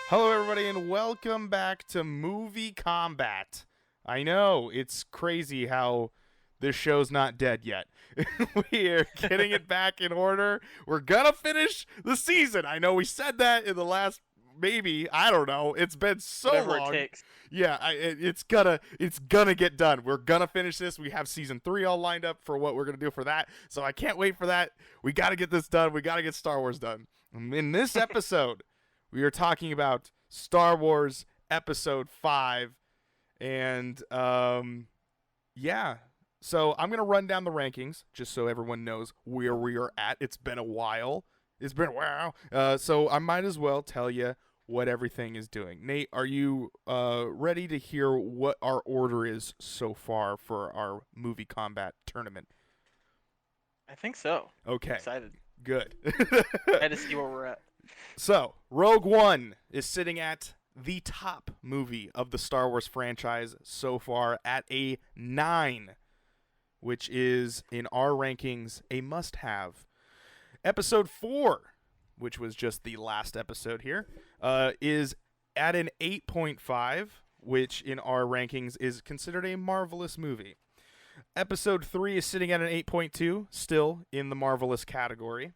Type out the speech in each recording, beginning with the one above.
Hello, everybody, and welcome back to MovieKombat. I know, it's crazy how this show's not dead yet. We are getting it back in order. We're gonna finish the season. I know we said that in the last, maybe, I don't know. It's been so Whatever long. it takes. Yeah, it's gonna get done. We're gonna finish this. We have season 3 all lined up for what we're gonna do for that. So I can't wait for that. We gotta get this done. We gotta get Star Wars done. In this episode, we are talking about Star Wars Episode 5. And, yeah. So I'm going to run down the rankings just so everyone knows where we are at. It's been a while. So I might as well tell you what everything is doing. Nate, are you ready to hear what our order is so far for our MovieKombat tournament? I think so. Okay. Excited. Good. I had to see where we're at. So, Rogue One is sitting at the top movie of the Star Wars franchise so far at a 9, which is, in our rankings, a must-have. Episode 4, which was just the last episode here, is at an 8.5, which in our rankings is considered a marvelous movie. Episode 3 is sitting at an 8.2, still in the marvelous category.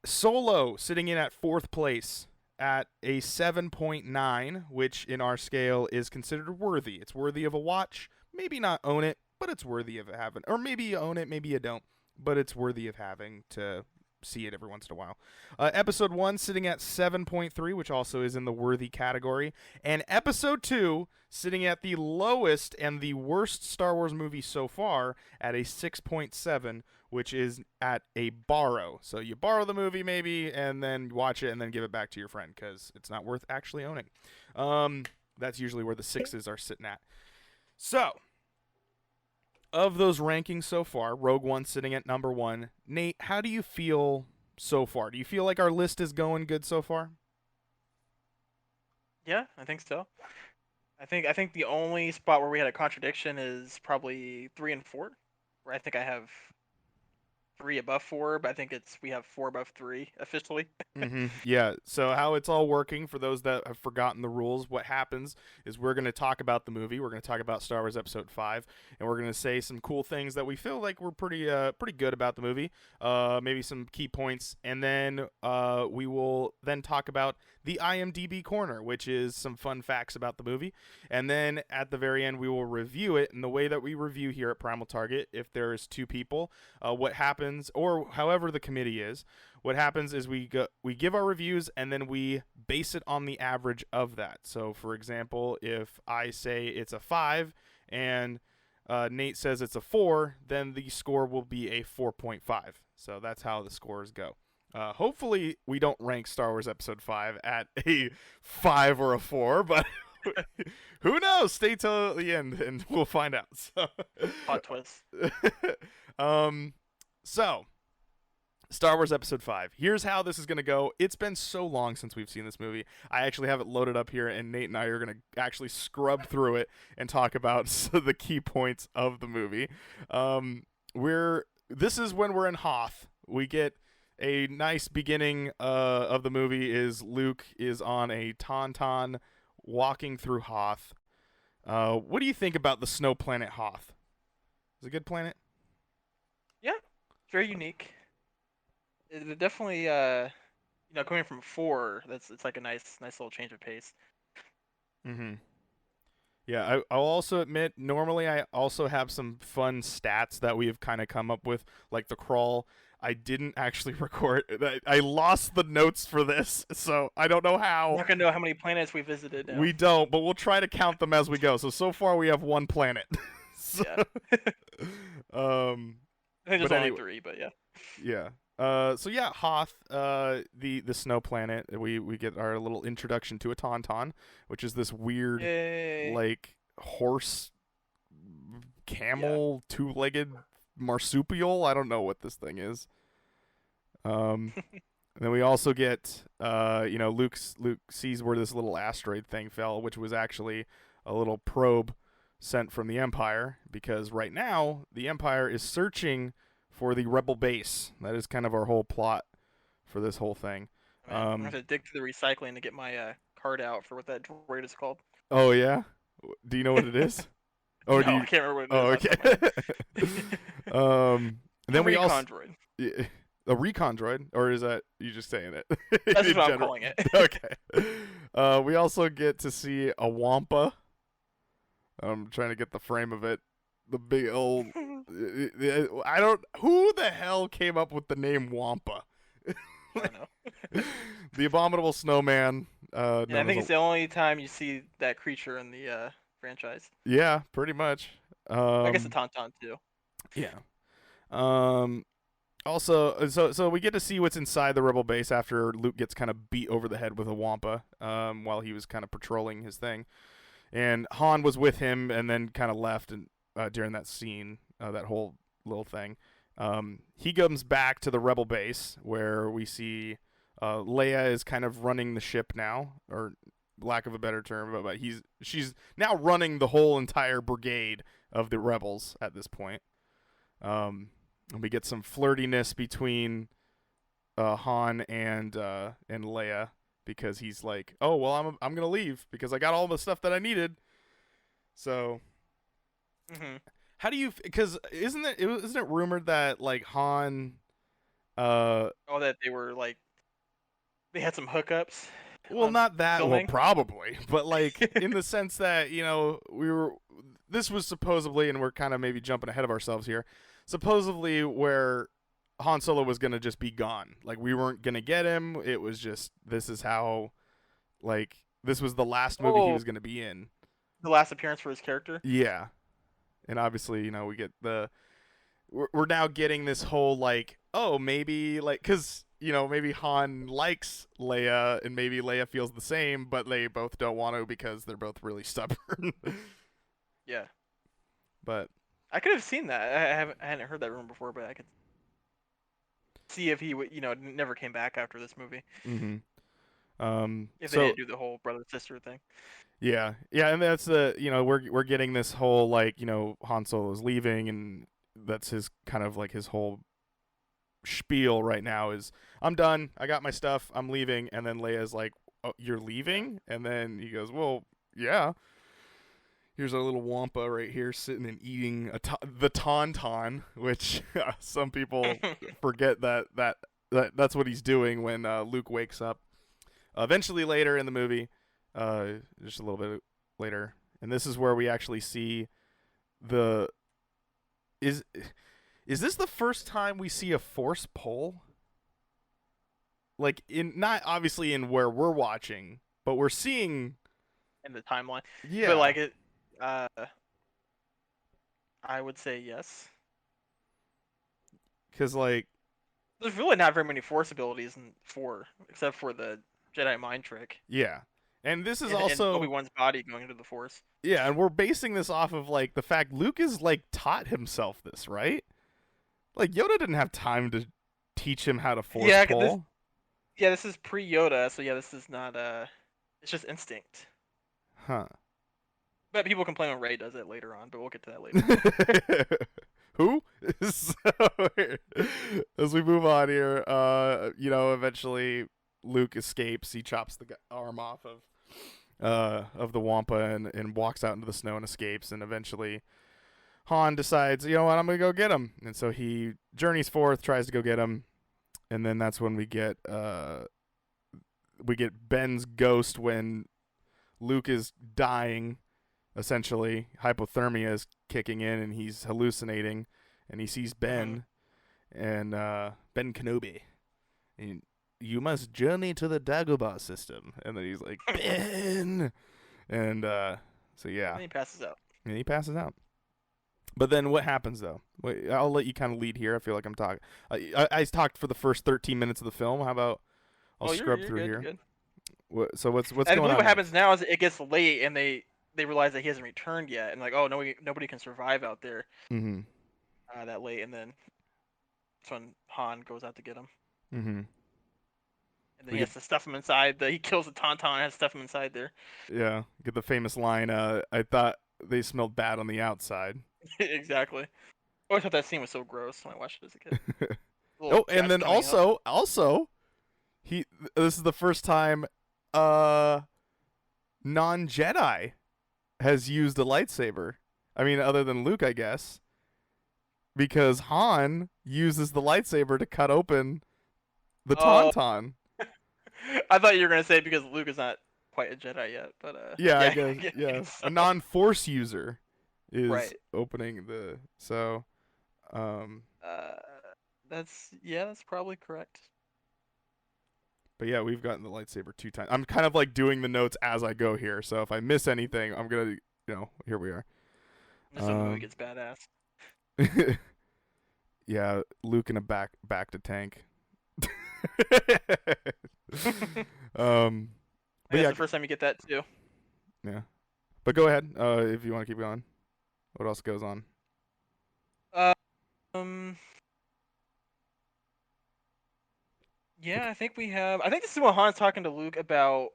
Solo sitting in at 4th place at a 7.9, which in our scale is considered worthy. It's worthy of a watch. Maybe not own it, but it's worthy of having. Or maybe you own it, maybe you don't, but it's worthy of having to see it every once in a while. Episode 1 sitting at 7.3, which also is in the worthy category. And Episode 2 sitting at the lowest and the worst Star Wars movie so far at a 6.7, which is at a borrow. So you borrow the movie maybe and then watch it and then give it back to your friend because it's not worth actually owning. That's usually where the 6s are sitting at. So, of those rankings so far, Rogue One sitting at number 1. Nate, how do you feel so far? Do you feel like our list is going good so far? Yeah, I think so. I think the only spot where we had a contradiction is probably 3 and 4, where I think I have 3 above 4, but I think we have 4 above 3 officially. Yeah, so how it's all working, for those that have forgotten the rules, what happens is we're going to talk about the movie, we're going to talk about Star Wars Episode 5, and we're going to say some cool things that we feel like we're pretty good about the movie, maybe some key points, and then we will then talk about the IMDb Corner, which is some fun facts about the movie, and then at the very end we will review it, and the way that we review here at Primal Target, if there's 2 people, what happens, or however the committee is, what happens is we give our reviews and then we base it on the average of that. So, for example, if I say it's a 5 and Nate says it's a 4, then the score will be a 4.5. So that's how the scores go. Hopefully, we don't rank Star Wars Episode 5 at a 5 or a 4, but who knows? Stay till the end and we'll find out. So, Hot twist. So, Star Wars Episode 5. Here's how this is going to go. It's been so long since we've seen this movie. I actually have it loaded up here, and Nate and I are going to actually scrub through it and talk about the key points of the movie. This is when we're in Hoth. We get a nice beginning of the movie is Luke is on a Tauntaun walking through Hoth. What do you think about the snow planet Hoth? Is it a good planet? Yeah, very unique. It definitely, coming from 4, it's like a nice little change of pace. Mm-hmm. Yeah, I'll also admit, normally I also have some fun stats that we have kind of come up with, like the crawl. I didn't actually record. I lost the notes for this, so I don't know how. We're not going to know how many planets we visited now. We don't, but we'll try to count them as we go. So far we have 1 planet. Yeah. I think there's only 3, but yeah. Yeah. Hoth, the snow planet. We get our little introduction to a Tauntaun, which is this weird, like horse, camel, 2-legged marsupial. I don't know what this thing is. And then we also get, Luke sees where this little asteroid thing fell, which was actually a little probe sent from the Empire, because right now the Empire is searching for the rebel base. That is kind of our whole plot for this whole thing. Man, I'm gonna have to dig through the recycling to get my card out for what that droid is called. Oh yeah. Do you know what it is? Oh, No, do I you? can't remember what it Oh, is off the top of my okay. head. And A then we recon also droid. a recon droid, or is that you just saying it? That's In what I'm general? calling it. Okay. We also get to see a Wampa. I'm trying to get the frame of it. The big old. I don't. Who the hell came up with the name Wampa? I know. The abominable snowman. And I Known as think it's the only time you see that creature in the franchise. yeah, pretty much. I guess the Tauntaun too. Yeah. Um. Also, so we get to see what's inside the rebel base after Luke gets kind of beat over the head with a Wampa. While he was kind of patrolling his thing, and Han was with him, and then kind of left and during that scene, that whole little thing. He comes back to the rebel base where we see Leia is kind of running the ship now, or lack of a better term, but she's now running the whole entire brigade of the rebels at this point. And we get some flirtiness between Han and Leia because he's like, "Oh well, I'm gonna leave because I got all the stuff that I needed." So, how do you? Because isn't it rumored that like Han, Oh, that they were like they had some hookups. well, not that, well, filming? probably, but like in the sense that this was supposedly, and we're kind of maybe jumping ahead of ourselves here, supposedly where Han Solo was gonna just be gone. Like we weren't gonna get him. It was just this is how, like this was the last movie he was gonna be in. The last appearance for his character. Yeah, and obviously we get we're now getting this whole like, oh, maybe like because maybe Han likes Leia and maybe Leia feels the same, but they both don't want to because they're both really stubborn. Yeah, but I could have seen that. I hadn't heard that rumor before, but I could see if he would never came back after this movie. mm-hmm. If So they didn't do the whole brother sister thing. yeah, and that's the we're getting this whole like Han Solo's leaving, and that's his kind of like his whole spiel right now is I'm done, I got my stuff, I'm leaving, and then Leia's like, oh, you're leaving? And then he goes, well, yeah. Here's our little Wampa right here sitting and eating the tauntaun, which some people forget that's what he's doing when Luke wakes up. Eventually later in the movie, just a little bit later, and this is where we actually see is this the first time we see a force pull? Like not obviously in where we're watching, but we're seeing In the timeline. Yeah. But like it I would say yes. Because like There's really not very many force abilities in 4, except for the Jedi mind trick. yeah. And this is And also Obi-Wan's body going into the force. yeah, and we're basing this off of like the fact Luke is like taught himself this, right? Like Yoda didn't have time to teach him how to force pull. This is pre-Yoda, so yeah, this is not it's just instinct. Huh. But people complain when Rey does it later on, but we'll get to that later. Who? So, as we move on here, eventually Luke escapes. He chops the arm off of the Wampa and walks out into the snow and escapes. And eventually, Han decides, you know what, I'm gonna go get him. And so he journeys forth, tries to go get him, and then that's when we get Ben's ghost when Luke is dying. Essentially, hypothermia is kicking in, and he's hallucinating, and he sees Ben, and Ben Kenobi, and you must journey to the Dagobah system, and then he's like Ben, and so yeah, And he passes out. and he passes out. But then what happens though? Wait, I'll let you kind of lead here. I feel like I'm talking. I talked for the first 13 minutes of the film. How about I'll scrub you're through good, here. You're good. So what's I going believe on? what happens now is it gets late, and they realize that he hasn't returned yet, and like, oh, nobody can survive out there Mm-hmm. that late, and then that's when Han goes out to get him, Mm-hmm. and then he has to stuff him inside. He kills the Tauntaun and has to stuff him inside there. Yeah, get the famous line. I thought they smelled bad on the outside. Exactly. I always thought that scene was so gross when I watched it as a kid. Oh, and then also, he. This is the first time non-Jedi has used a lightsaber. I mean, other than Luke, I guess, because Han uses the lightsaber to cut open the Oh, tauntaun. I thought you were gonna say because Luke is not quite a Jedi yet, but Yeah, I yeah, guess. I Yeah, guess a so. non-Force user is Right. opening the so. Um, Uh, that's probably correct. but yeah, we've gotten the lightsaber 2 times. I'm kind of like doing the notes as I go here, so if I miss anything, I'm gonna, here we are. This movie gets badass. Yeah, Luke in a back to tank. um, but That's yeah, the first time you get that too. yeah. But go ahead, if you want to keep going. What else goes on? Um, yeah, I think we have. I think this is when Han's talking to Luke about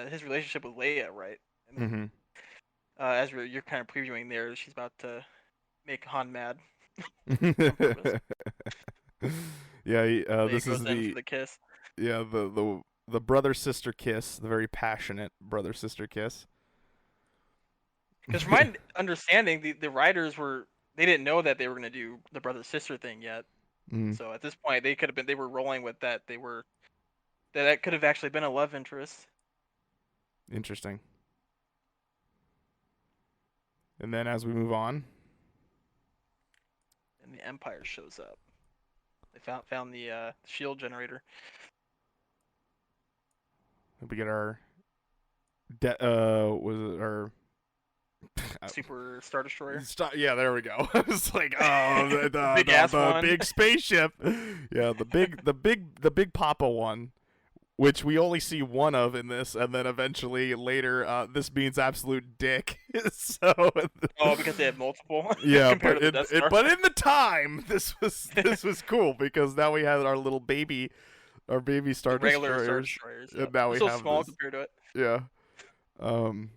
his relationship with Leia, right? And then Mm-hmm. as you're kind of previewing there, she's about to make Han mad on purpose. Yeah, Leia this goes is in for the the kiss. yeah the brother sister kiss, the very passionate brother sister kiss. Because from my understanding, the writers they didn't know that they were gonna do the brother sister thing yet. Mm, So at this point, they were rolling with that. That could have actually been a love interest. interesting. And then as we move on, And the Empire shows up. They found the shield generator. we get our was it our Super Star Destroyer. yeah, there we go. It's like, oh, Big ass the one. big spaceship. Yeah, the big Papa one, which we only see one of in this, and then eventually later, this means absolute dick. So Oh, because they have multiple yeah, compared to the Death Star. but in the time, this was cool because now we had our baby The Star regular Star Destroyers, Destroyers. and Yep. now They're we so have small this. compared to it. Yeah. Um.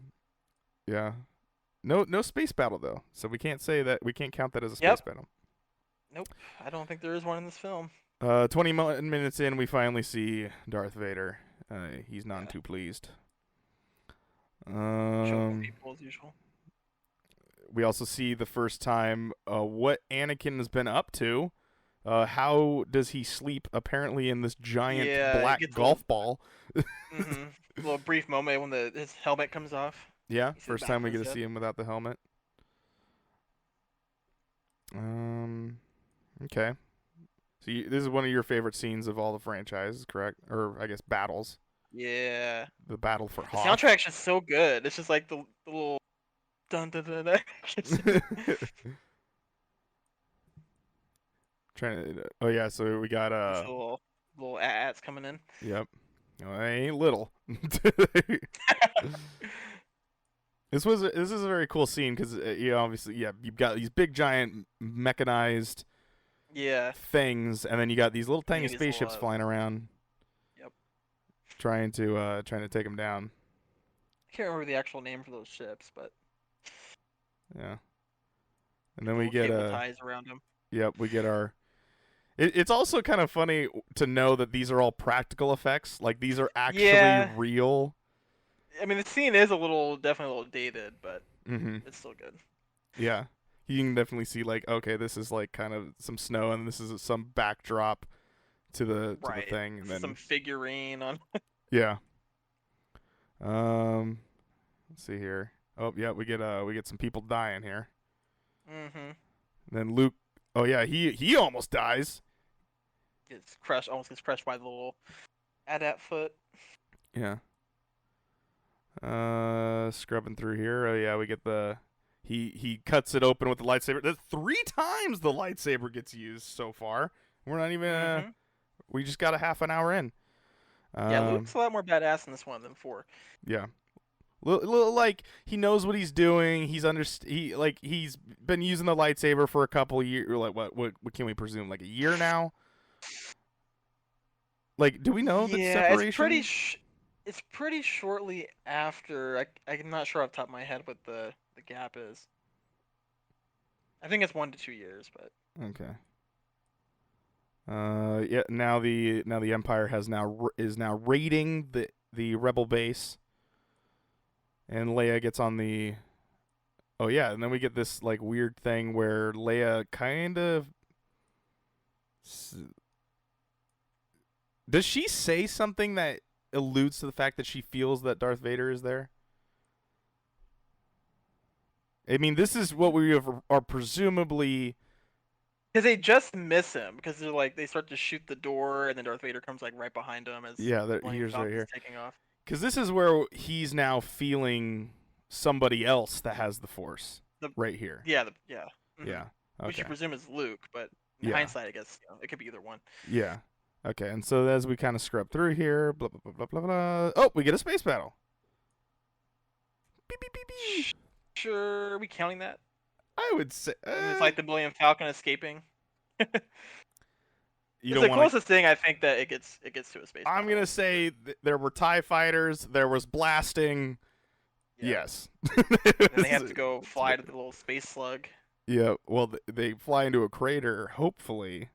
Yeah. No space battle though, so we can't say that we can't count that as a space Yep. battle. Nope. I don't think there is one in this film. 20 minutes in, we finally see Darth Vader. He's none Yeah. too pleased. Choking people as usual. We also see the first time what Anakin has been up to. How does he sleep? Apparently in this giant Yeah, it black gets golf ball. a little brief moment when his helmet comes off. Yeah, You see the first back time we of get his to head. see him without the helmet. Okay. So this is one of your favorite scenes of all the franchises, correct? Or I guess battles. Yeah. The battle for The Hoth. soundtrack's just so good. It's just like the little dun dun dun dun. Trying to. Oh yeah, so we got These little ats coming in. Yep. No, they ain't little. This is a very cool scene because obviously you've got these big giant mechanized Yeah. things, and then you got these little tiny These little, spaceships flying around. Yep. Trying to take them down. I can't remember the actual name for those ships, but Yeah. And then we little get cable ties around them. Yep, we get our. It's also kind of funny to know that these are all practical effects. Like these are actually Yeah. real. I mean, the scene is definitely a little dated, but Mm-hmm. it's still good. Yeah, you can definitely see like, okay, this is like kind of some snow, and this is some backdrop to the Right. thing, and then Some figurine on. yeah. Let's see here. Oh yeah, we get some people dying here. Mm-hmm. Then Luke. Oh yeah, he almost dies. Gets crushed. Almost gets crushed by the little AT-AT foot. Yeah. Scrubbing through here. Oh yeah, we get the he cuts it open with the lightsaber. That's 3 times the lightsaber gets used so far. We're not even. Mm-hmm. We just got a half an hour in. Yeah, Luke's a lot more badass in this one than 4. Yeah. Little, like he knows what he's doing. He's he's been using the lightsaber for a couple years. Like what can we presume? Like a year now. Like, do we know the Yeah, separation? it's pretty shortly after. I'm not sure off the top of my head what the gap is. I think it's 1 to 2 years, but Okay. Yeah. Now the Empire is now raiding the Rebel base, and Leia gets on the. Oh yeah, and then we get this like weird thing where Leia kind of. Does she say something that alludes to the fact that she feels that Darth Vader is there? I mean, this is what we are presumably. Because they just miss him because they're like they start to shoot the door and then Darth Vader comes like right behind him as Here's right Falcon's here. taking off. Because this is where he's now feeling somebody else that has the Force. Right here. Yeah, yeah. Mm-hmm. Yeah. Okay. Which you presume is Luke, but in hindsight, I guess it could be either one. Yeah. Okay, and so as we kind of scrub through here, blah, blah, blah, blah, blah, blah. Oh, we get a space battle. Beep, beep, beep, beep. Sure, are we counting that? I would say. It's like the Millennium Falcon escaping. It's the closest thing I think that it gets to a space battle. I'm going to say there were TIE fighters, there was blasting. Yeah. Yes. And they have to go fly to the little space slug. Yeah, well, they fly into a crater, hopefully,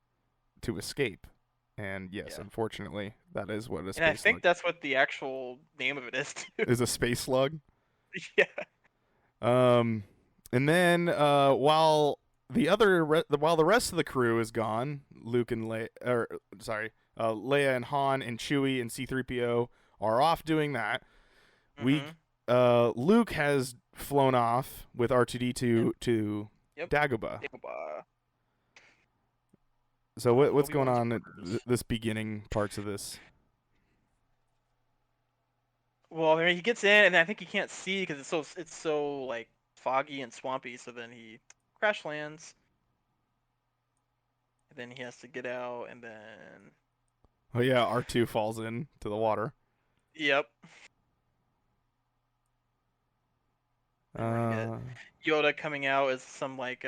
to escape. And yes, unfortunately, that is what a space slug is. And I think that's what the actual name of it is, too. Is a space slug? Yeah. And then while the rest of the crew is gone, Leia and Han and Chewie and C-3PO are off doing that. Luke has flown off with R2-D2 to Dagobah. So what's going on at this beginning parts of this? Well, I mean, he gets in, and I think he can't see because it's so like foggy and swampy. So then he crash lands, and then he has to get out, and then. Oh yeah, R2 falls into the water. Yep. Yoda coming out as some like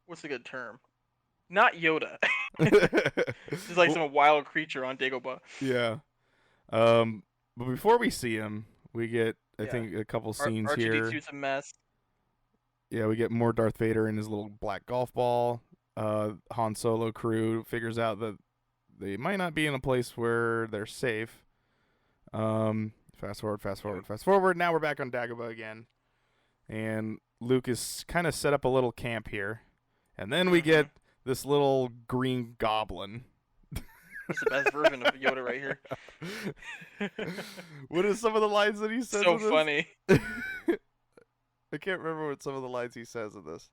what's a good term? Not Yoda. He's like some wild creature on Dagobah. Yeah. But before we see him, we get I think a couple scenes here. R2-D2's a mess. Yeah, we get more Darth Vader in his little black golf ball. Han Solo crew figures out that they might not be in a place where they're safe. Fast forward. Now we're back on Dagobah again. And Luke is kind of set up a little camp here. And then we get this little green goblin. It's the best version of Yoda right here. What are some of the lines that he says so in this? Funny. I can't remember what some of the lines he says in this.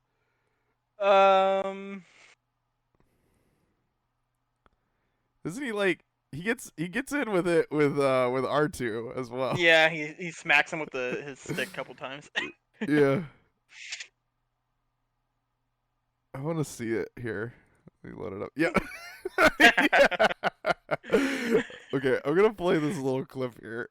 Isn't he like he gets in with it with R2 as well? Yeah, he smacks him with his stick a couple times. Yeah. I want to see it here. Let me load it up. Yeah. Okay, I'm gonna play this little clip here.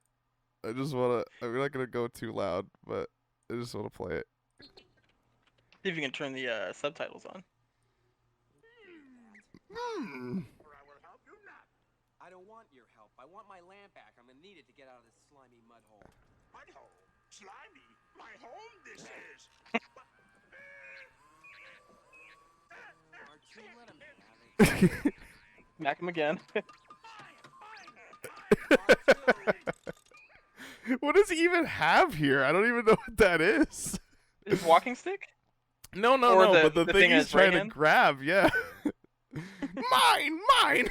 I'm not gonna go too loud, but I just want to play it. See if you can turn the subtitles on. I don't want your help. I want my lamp back. I'm gonna need it to get out of this slimy mud hole. Mud hole? Slimy? My home this is. R2, let him have it. Smack him again. What does he even have here? I don't even know what that is. His walking stick? No, but the thing he's trying to grab, yeah. Mine.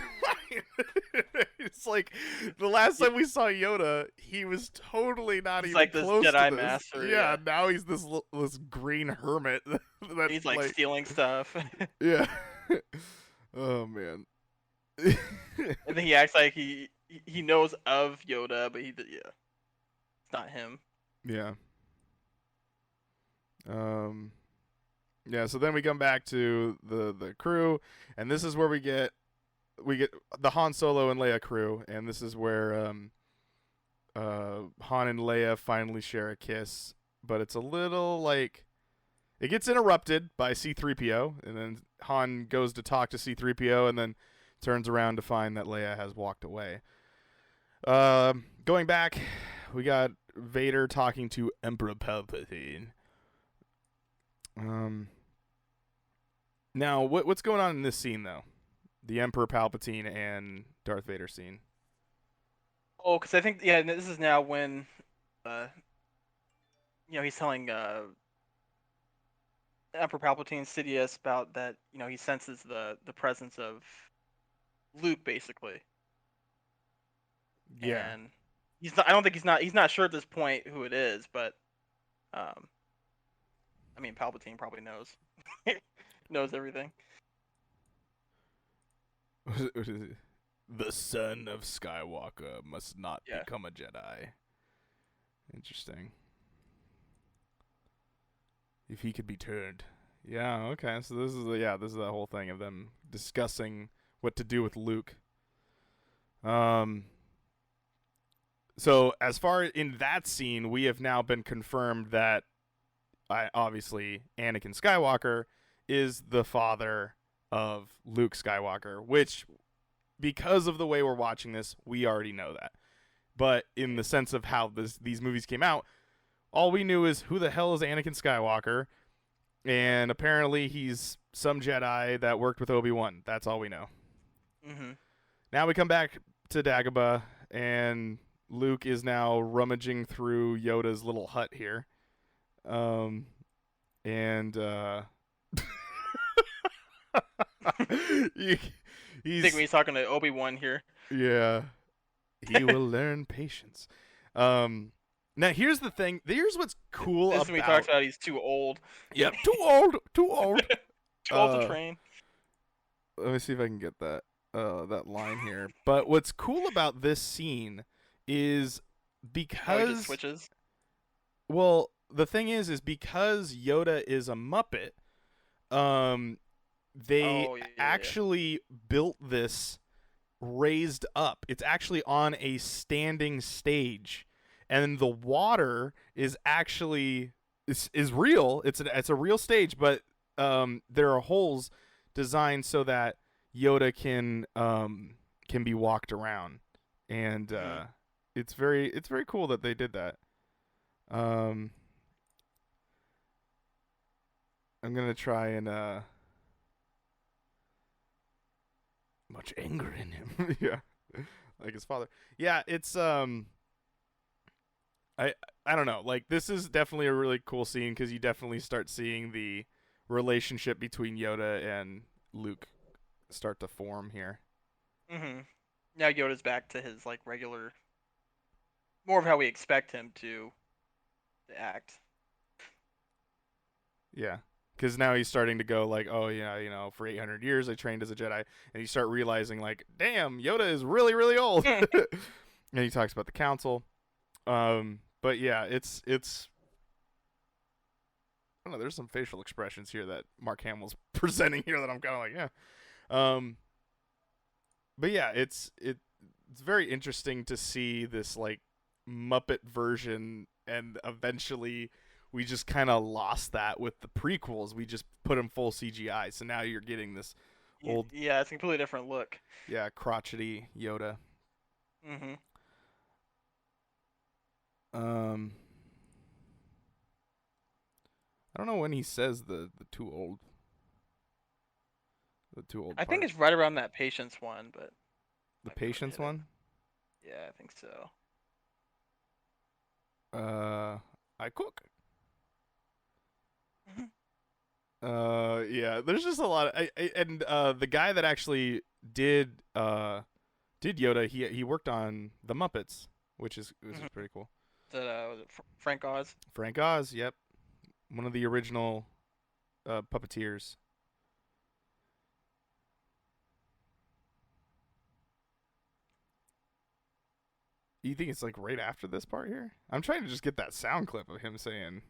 It's like the last time we saw Yoda, he was totally not he's even like close this Jedi to this. master. Yeah, now he's this green hermit. That, he's like stealing stuff. Yeah. Oh man. And then he acts like he knows of Yoda, but it's not him. Yeah. Yeah, so then we come back to the crew, and this is where we get the Han Solo and Leia crew, and this is where Han and Leia finally share a kiss, but it's a little like it gets interrupted by C-3PO, and then Han goes to talk to C-3PO, and then turns around to find that Leia has walked away. Going back, we got Vader talking to Emperor Palpatine. Now, what's going on in this scene though? The Emperor Palpatine and Darth Vader scene. Oh, because I think this is now when, uh, he's telling Emperor Palpatine Sidious about that. He senses the presence of Luke basically, Yeah. and he's not. I don't think he's not sure at this point who it is, but I mean Palpatine probably knows, knows everything. What is it? The son of Skywalker must not Yeah. become a Jedi. Interesting. If he could be turned. Yeah, okay. So this is the whole thing of them discussing what to do with Luke. So as far in that scene, we have now been confirmed that obviously Anakin Skywalker is the father of Luke Skywalker, which, because of the way we're watching this, we already know that. But in the sense of how these movies came out, all we knew is who the hell is Anakin Skywalker, and apparently he's some Jedi that worked with Obi-Wan. That's all we know. Mm-hmm. Now we come back to Dagobah, and Luke is now rummaging through Yoda's little hut here. And I think when he's talking to Obi-Wan here. Yeah. He will learn patience. Now here's the thing. Here's what's cool This about. is when he talks about he's too old. Yep, too old. Too old. Too old to train. Let me see if I can get that line here. But what's cool about this scene is Oh, he because just switches. well, the thing is because Yoda is a Muppet, they Oh, yeah. actually built this raised up. It's actually on a standing stage, and the water is actually is real. It's a real stage, but there are holes designed so that Yoda can be walked around, and it's very cool that they did that. I'm gonna try and much anger in him. Yeah, like his father. Yeah, it's I don't know. Like, this is definitely a really cool scene because you definitely start seeing the relationship between Yoda and Luke start to form here. Mm-hmm. Now Yoda's back to his regular, more of how we expect him to act. Yeah. Because now he's starting to go like, oh, yeah, for 800 years I trained as a Jedi. And you start realizing, like, damn, Yoda is really, really old. And he talks about the council. But yeah, it's I don't know, there's some facial expressions here that Mark Hamill's presenting here that I'm kind of like, yeah. But yeah, it's very interesting to see this, like, Muppet version, and eventually we just kind of lost that with the prequels. We just put them full CGI, so now you're getting this old, Yeah, it's a completely different look. yeah, crotchety Yoda. Mm-hmm. I don't know when he says the too old. The too old. I think part. it's right around that patience one, but The might be able to patience hit it. one. Yeah, I think so. I cook. Mhm. Yeah. There's just a lot of, and the guy that actually did Yoda, he worked on the Muppets, which is pretty cool. Was it Frank Oz? Frank Oz, yep, one of the original puppeteers. You think it's like right after this part here? I'm trying to just get that sound clip of him saying,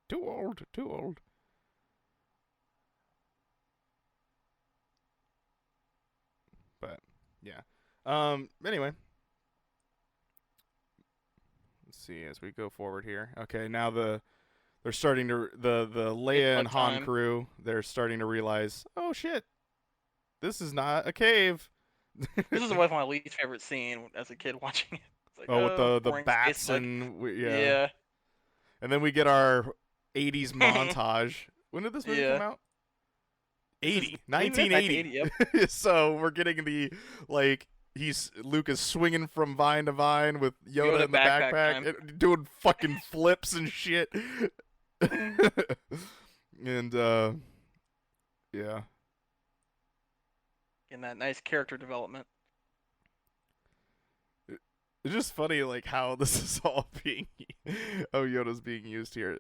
"Too old, too old." But yeah. Anyway, let's see as we go forward here. Okay, now they're starting to the Leia and Han time. crew. They're starting to realize, oh shit, this is not a cave. This is one of my least favorite scene as a kid watching it. It's like, Oh, with the boring bats space and yeah. And then we get our 80s montage. When did this movie Yeah. come out? 80, Back in 1980. 80, yep. So we're getting the Luke is swinging from vine to vine with Yoda Yoda in the backpack backpack, time. doing fucking flips and shit. And yeah. In that nice character development. It's just funny, like, how this is all being, Yoda's being used here.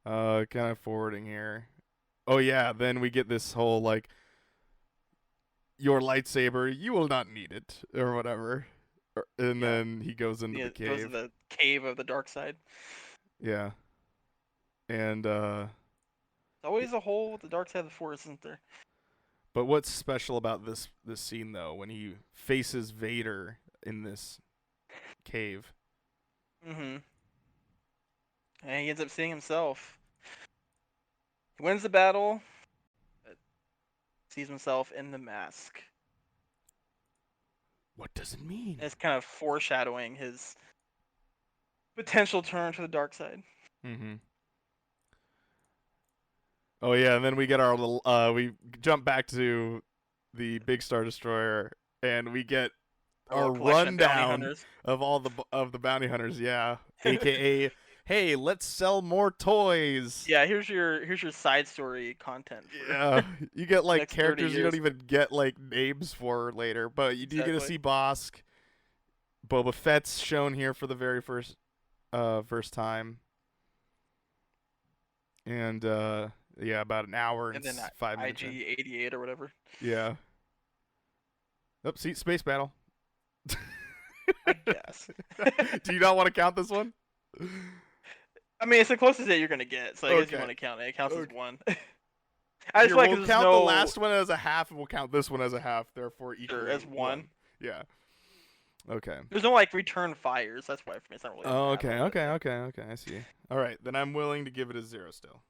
Kind of forwarding here. Oh yeah, then we get this whole like, your lightsaber, you will not need it, or whatever. And then he goes into the cave. Goes to the cave of the dark side. Yeah. And There's always a hole with the dark side of the force, isn't there? but what's special about this scene though, when he faces Vader in this cave? Mm-hmm. And he ends up seeing himself. He wins the battle, but sees himself in the mask. What does it mean? And it's kind of foreshadowing his potential turn to the dark side. Mm-hmm. Oh yeah, and then we get our little we jump back to the big Star Destroyer, and we get our rundown of all the bounty hunters. Yeah, AKA, hey, let's sell more toys. Yeah, here's your side story content. Yeah, you get like next 30 characters you don't years. even get like names for later, but you do get to Exactly. see Bosk. Boba Fett's shown here for the very first time. And yeah, about an hour and, And then 5 minutes. IG-88 or whatever. Yeah. Oh, see, space battle. I guess. Do you not want to count this one? I mean, it's the closest that you're gonna get, so I guess you Okay. want to count it. It counts as Okay. one. I just Here, like we'll there's count no the last one as a half, and we'll count this one as a half. Therefore, equal as one. Yeah. Okay. There's no like return fires. That's why for me it's not really. Oh, matter, okay. I see. All right, then I'm willing to give it a 0 still.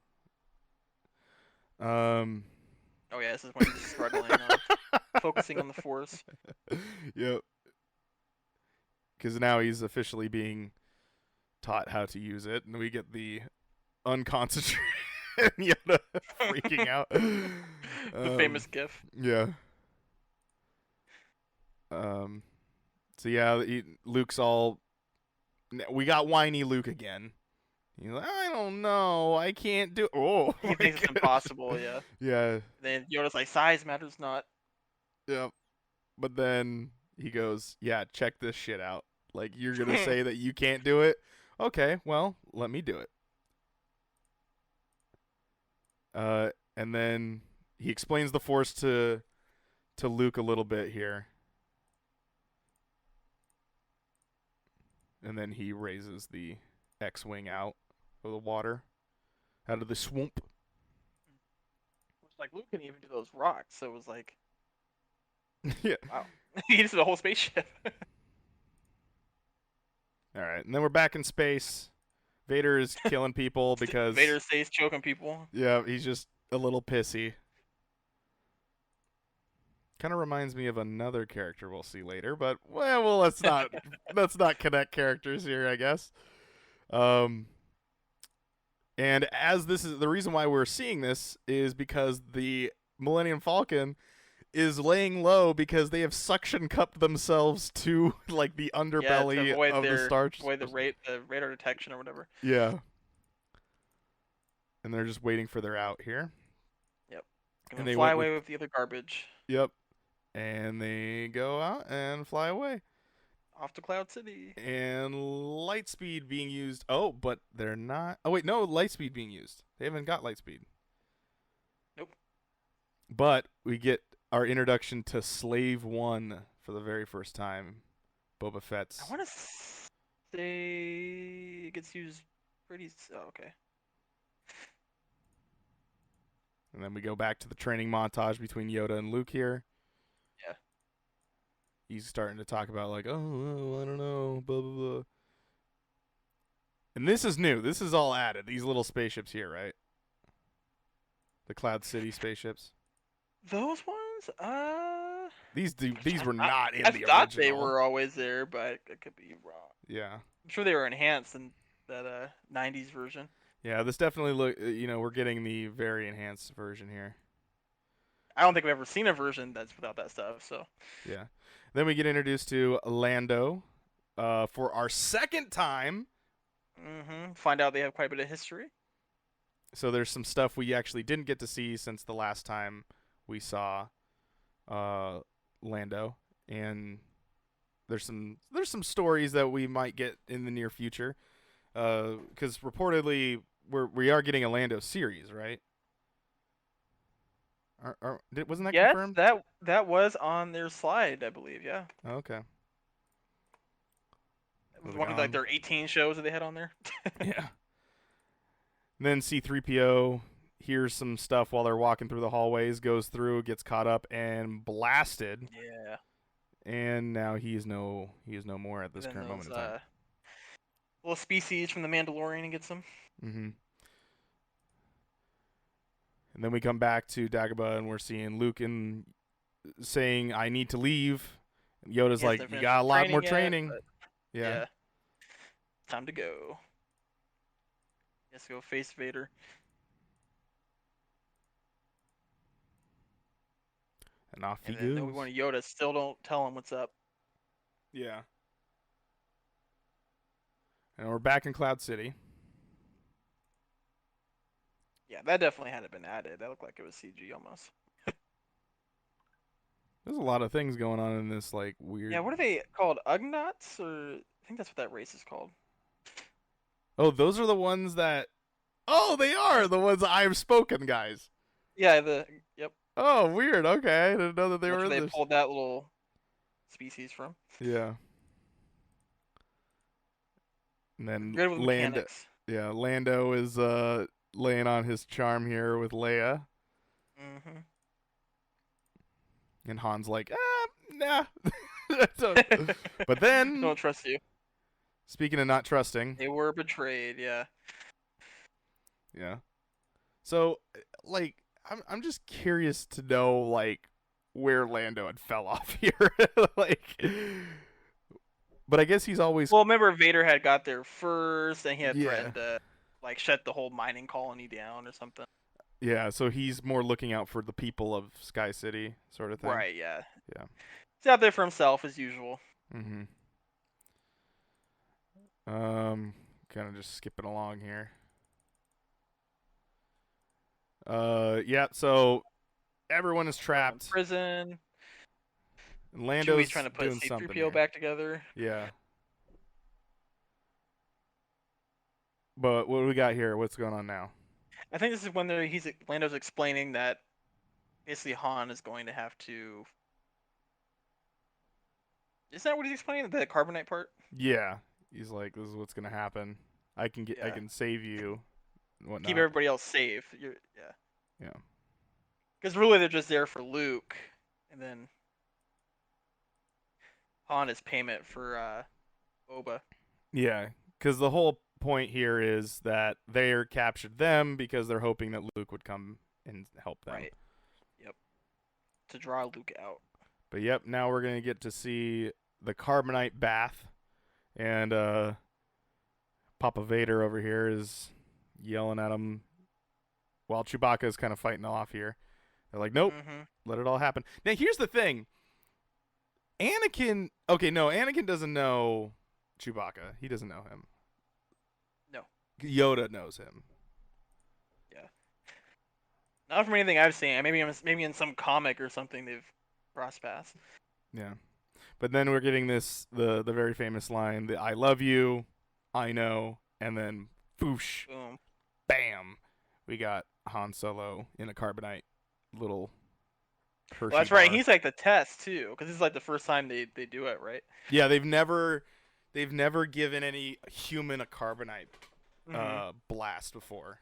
Oh yeah, this is when he's struggling, focusing on the force. Yep. Because now he's officially being taught how to use it, and we get the unconcentrated Yoda freaking out. The famous GIF. Yeah. So yeah, Luke's all. We got whiny Luke again. He's like, I don't know, I can't do. Oh, He thinks it's impossible. Yeah. Yeah. Then Yoda's like, size matters not. Yeah. But then he goes, yeah, check this shit out. Like, you're gonna say that you can't do it? Okay, well, let me do it. And then he explains the Force to Luke a little bit here. And then he raises the X-Wing out of the water, out of the swamp. Which like Luke couldn't even do those rocks, so it was like, Yeah. wow. He just did a whole spaceship. All right, and then we're back in space. Vader is killing people because Vader stays choking people. yeah, he's just a little pissy. Kind of reminds me of another character we'll see later, but well, let's not connect characters here, I guess. And as this is the reason why we're seeing this is because the Millennium Falcon is laying low because they have suction cupped themselves to like the underbelly to avoid of the Star. avoid the radar detection or whatever. Yeah. And they're just waiting for their out here. And they fly went away with the other garbage. Yep. And they go out and fly away. Off to Cloud City. And Lightspeed being used. Oh, but they're not. Oh, wait, no, Lightspeed being used. They haven't got Lightspeed. Nope. But we get our introduction to Slave 1 for the very first time. Boba Fett's. I want to say it gets used pretty. Oh, okay. And then we go back to the training montage between Yoda and Luke here. Yeah. He's starting to talk about like, oh, I don't know, blah, blah, blah. And this is new. This is all added. These little spaceships here, right? The Cloud City spaceships. Those ones? These were not in I the thought original. they were always there, but I could be wrong. Yeah. I'm sure they were enhanced in that 90s version. Yeah, this definitely look. We're getting the very enhanced version here. I don't think we've ever seen a version that's without that stuff. So Yeah. Then we get introduced to Lando, for our second time. find out they have quite a bit of history. So there's some stuff we actually didn't get to see since the last time we saw Lando, and there's some stories that we might get in the near future, because reportedly we are getting a Lando series, right? Wasn't that Yes, confirmed? that was on their slide, I believe. Yeah, Okay. it was Moving one of like on. their 18 shows that they had on there. Yeah. And then C-3PO hears some stuff while they're walking through the hallways, goes through, gets caught up and blasted, Yeah. and now he is no more at this And then current those moment in time. little species from the Mandalorian and gets them. Mm-hmm. And then we come back to Dagobah, and we're seeing Luke saying, "I need to leave." And Yoda's He hasn't like, "You finished got a his lot more yet, training." but Yeah. yeah, time to go. Let's go face Vader. And off he And then goes. Obi-Wan and Yoda still don't tell him what's up. Yeah. And we're back in Cloud City. Yeah, that definitely hadn't been added. That looked like it was CG almost. There's a lot of things going on in this like weird. Yeah, what are they called? Ugnaughts? Or I think that's what that race is called. Oh, those are the ones that. Oh, they are the ones I've spoken, guys. Yeah, yep. Oh, weird. Okay, I didn't know that they That's were where in they this. pulled that little species from. Yeah. And then Good with mechanics. Lando is laying on his charm here with Leia, Mm-hmm. and Han's like, nah. But then, Don't trust you. speaking of not trusting, They were betrayed. Yeah. yeah. So, like, I'm just curious to know like where Lando had fell off here, like. But I guess he's always Well, remember Vader had got there first, and he had Yeah. threatened to like shut the whole mining colony down or something. Yeah, so he's more looking out for the people of Sky City, sort of thing. Right. Yeah. Yeah. He's out there for himself as usual. Mm-hmm. Kind of just skipping along here. Yeah. So everyone is trapped. Prison. And Lando's Chewie's trying to put doing something C-3PO here. back together. Yeah. But what do we got here? What's going on now? I think this is when Lando's explaining that basically Han is going to have to. Isn't that what he's explaining? The carbonite part? Yeah. He's like, this is what's gonna happen. I can Yeah. can save you. And whatnot. Keep everybody else safe. Yeah. Yeah. Because really they're just there for Luke, and then Han is payment for Boba. Yeah, because the whole point here is that they're captured them because they're hoping that Luke would come and help them. Right. Yep. To draw Luke out. But yep, now we're gonna get to see the carbonite bath, and Papa Vader over here is yelling at him while Chewbacca is kind of fighting off here. They're like, nope, let it all happen. Now here's the thing. Anakin doesn't know Chewbacca. He doesn't know him. No. Yoda knows him. Yeah. Not from anything I've seen. Maybe in some comic or something they've crossed paths. Yeah. But then we're getting the very famous line, the I love you, I know, and then boosh, Boom. bam. We got Han Solo in a carbonite little Hershey Well, that's right. bar. He's like the test too, because this is like the first time they do it, right? Yeah, they've never given any human a carbonite blast before.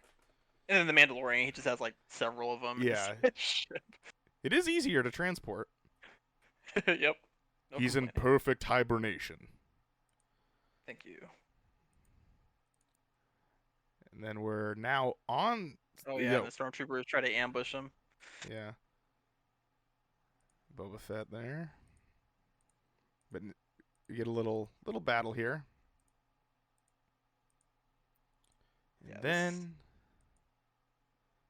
And then the Mandalorian, he just has like several of them. Yeah. It is easier to transport. Yep. No He's in complaining. perfect hibernation. Thank you. And then we're now on. Oh yeah, the stormtroopers try to ambush him. Yeah. Boba Fett there. But you get a little battle here. And Yeah, then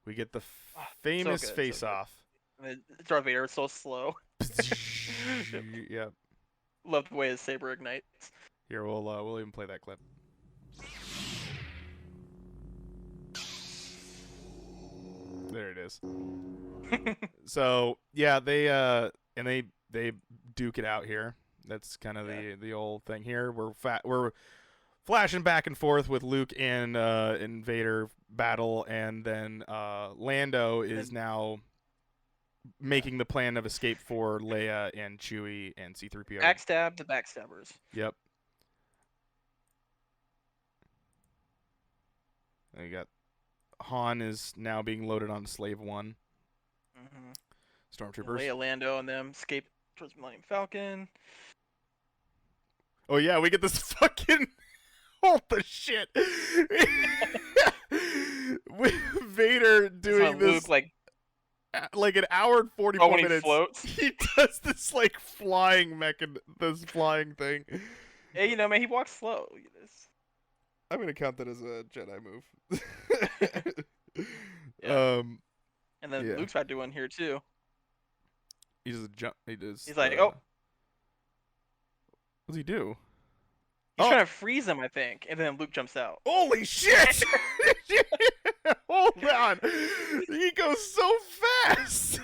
we get the Ah, famous so good. face-off. Darth Vader is so slow. Yep. Love the way his saber ignites. Here, we'll even play that clip. There it is. So yeah, they duke it out here. That's kind of the old thing here. We're flashing back and forth with Luke and Vader battle, and then Lando is now making the plan of escape for Leia and Chewie and C-3PO. Backstab the backstabbers. Yep. And you got Han is now being loaded on Slave 1. Mm-hmm. Stormtroopers. Leia, Lando, and them escape towards Millennium Falcon. Oh yeah, we get this fucking hold the shit. With Vader doing this Luke, like an hour and 44 when he minutes. floats. He does this like flying this flying thing. Hey, man, he walks slow. I'm gonna count that as a Jedi move. Yeah. And then yeah. Luke's about to do one here too. He does a jump. He does. He's like, oh. What does he do? He's trying to freeze him, I think, and then Luke jumps out. Holy shit! Hold on. He goes so fast.